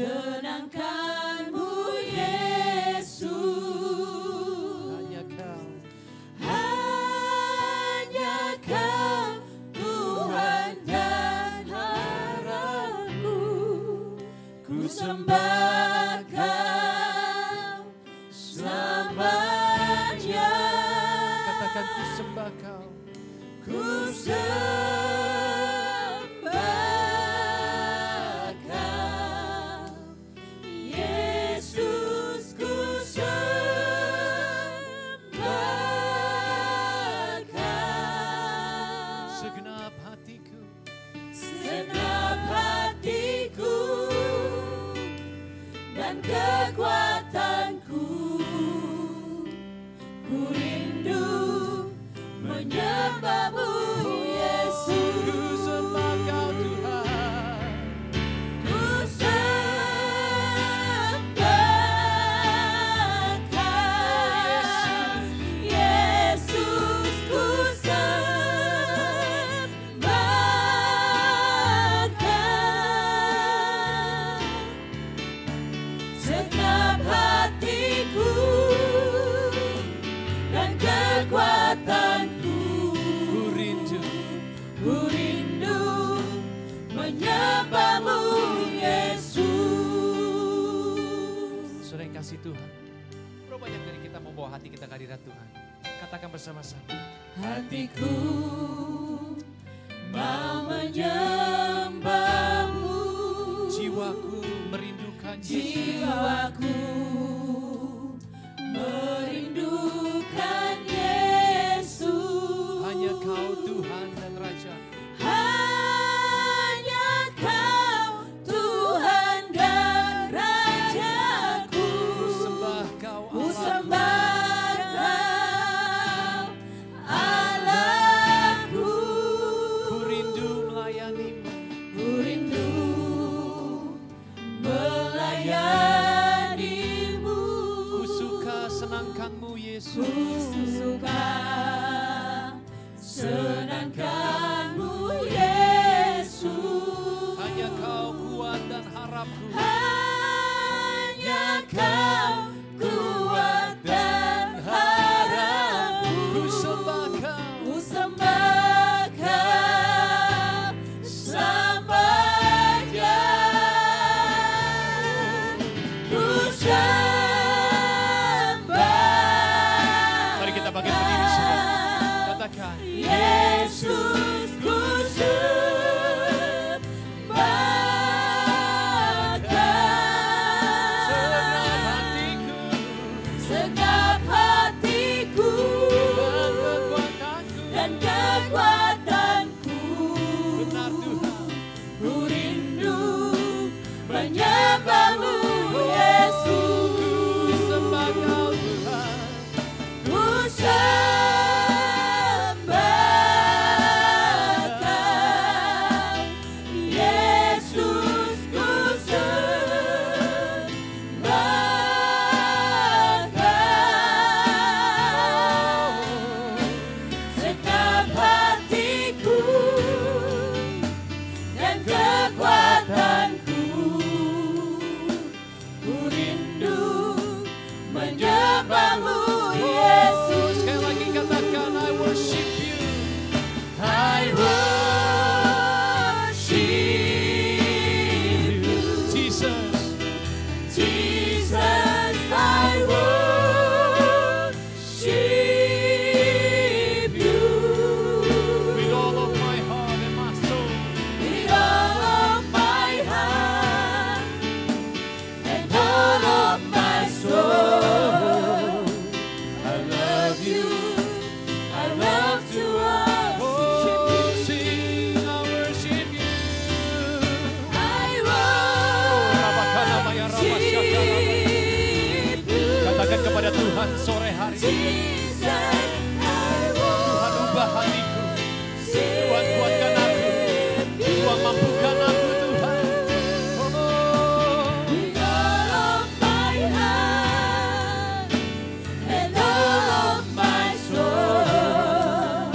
hanya Kau Tuhan dan harapku, ku sembah Kau selamanya. Katakan ku sembah Kau. Ku sembah Kau. Yesus ku sembah Kau. Segenap hatiku dan kekuatanku, ku rindu menyembah-Mu Yesus. Ku sembah Kau Tuhan. Ku sembah Kau. kita mau bawa hati kita ke hadirat Tuhan. Katakan bersama-sama. Hatiku mau menyembah-Mu. Jiwaku merindukan Jiwaku merindukan Yesus. Hanya Kau Tuhan dan Raja. Hanya Kau Tuhan dan Rajaku. Ku sembah Kau Ku Allah. sembah Kau Allahku. Ku rindu melayani-Mu. Ku rindu melayani-Mu. Ku suka senangkan-Mu Yesus. Ku suka senangkan-Mu Yesus. Hanya Kau kuat dan harapku. Hanya Kau kuat dan harapku. Ku sembah Kau. Ku sembah Kau selamanya. Ku sembah. Mari kita bangkit berdiri saudara. Katakan. Yesus, ku sembah Kau. Segenap hatiku dan kekuatanku. Benar Tuhan. Ku rindu menyembah-Mu Yesus. Ku sembah Kau Tuhan. Ku sembah Kau Yesus. Ku sembah Kau. Segenap hatiku dan kekuatanku. Ku rindu menyembah-Mu Yesus. Sekali lagi katakan, I worship you. I worship you, Jesus. Jesus. I worship you With all of my heart and my soul. with all of my heart and all of my soul. I love you. I love to worship you. Oh, sing, I worship you. I worship you. Katakan kepada Tuhan sore hari ini. Jesus, I Tuhan ubah hatiku. Tuhan worship kuatkan aku. Tuhan mampukan aku Tuhan. Oh, with all of my heart and all of my soul.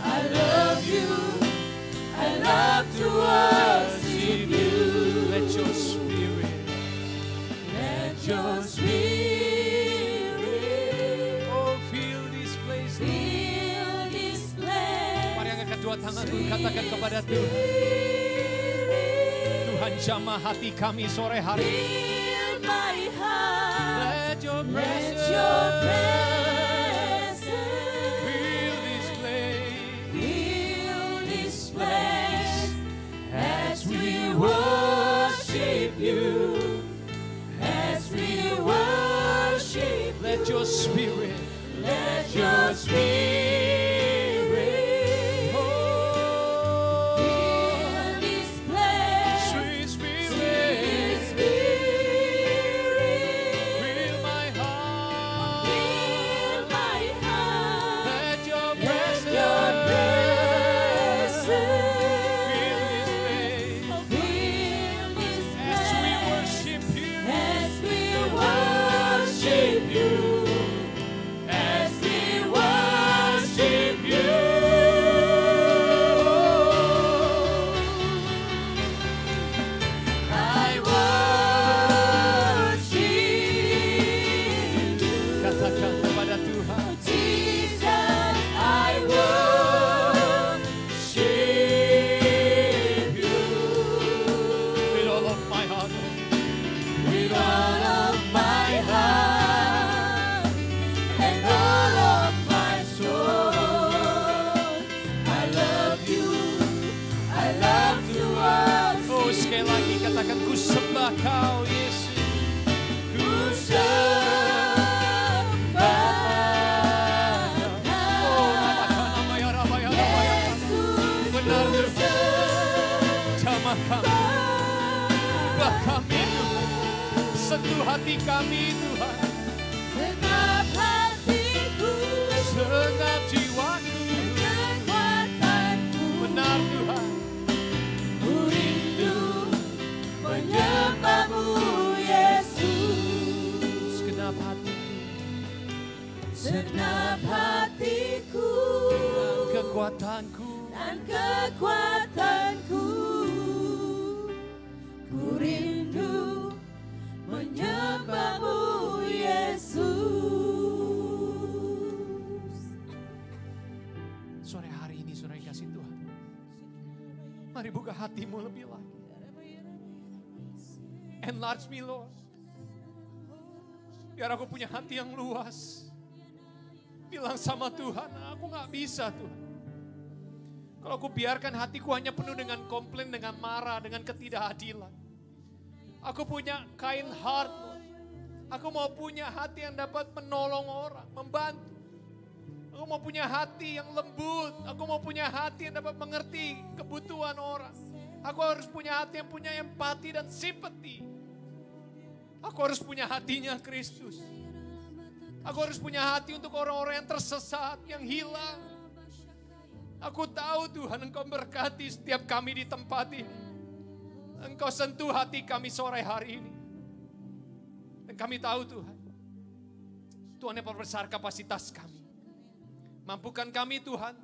I love you. I love to worship you. let your spirit. Let your spirit Oh, fill this place. fill this place. Mari angkat kedua tanganku, katakan kepada Tuhan. Tuhan jamah hati kami sore hari. Fill my heart. Let your Let presence your presence fill this place. fill this place as we worship you. As we worship, Let your spirit. let your spirit Oh, fill this place. sweet Sweet spirit. Spirit, Fill my heart. fill Engkau Yesus. Ku sembah Oh, Rabaya, Rabaya, Rabaya. Yesus, Benar ku Tuhan. Jamah kami. Ubah kami Tuhan. Sentuh hati kami Tuhan. Senap hatiku, Senap jiwaku. kekuatanku, Benar Tuhan. ku rindu menyembahmu Yesus. Segenap hatiku. Senap hatiku Kekuatanku. dan kekuatanku, ku rindu menyembahmu Yesus. Sore hari ini saudara yang kasih Tuhan. Mari buka hatimu lebih lagi. Enlarge me Lord. Biar aku punya hati yang luas. Bilang sama Tuhan, aku gak bisa Tuhan. Kalau aku biarkan hatiku hanya penuh dengan komplain, dengan marah, dengan ketidakadilan. Aku punya kind heart Lord. Aku mau punya hati yang dapat menolong orang, membantu. Aku mau punya hati yang lembut. Aku mau punya hati yang dapat mengerti kebutuhan orang. Aku harus punya hati yang punya empati dan simpati. Aku harus punya hatinya Kristus. Aku harus punya hati untuk orang-orang yang tersesat, yang hilang. Aku tahu Tuhan Engkau berkati setiap kami di tempat ini. Engkau sentuh hati kami sore hari ini. Dan kami tahu Tuhan, Tuhan yang perbesar kapasitas kami. Mampukan kami Tuhan,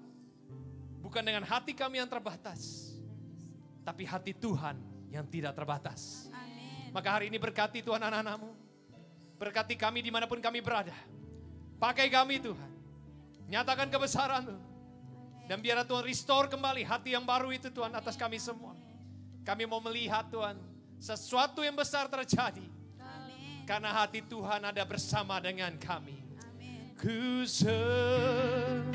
bukan dengan hati kami yang terbatas, tapi hati Tuhan yang tidak terbatas. Maka hari ini berkati Tuhan anak-anak-Mu. Berkati kami dimanapun kami berada. Pakai kami Tuhan. Nyatakan kebesaran-Mu. Dan biar Tuhan restore kembali hati yang baru itu Tuhan atas kami semua. Kami mau melihat Tuhan sesuatu yang besar terjadi. Karena hati Tuhan ada bersama dengan kami. Ku sembah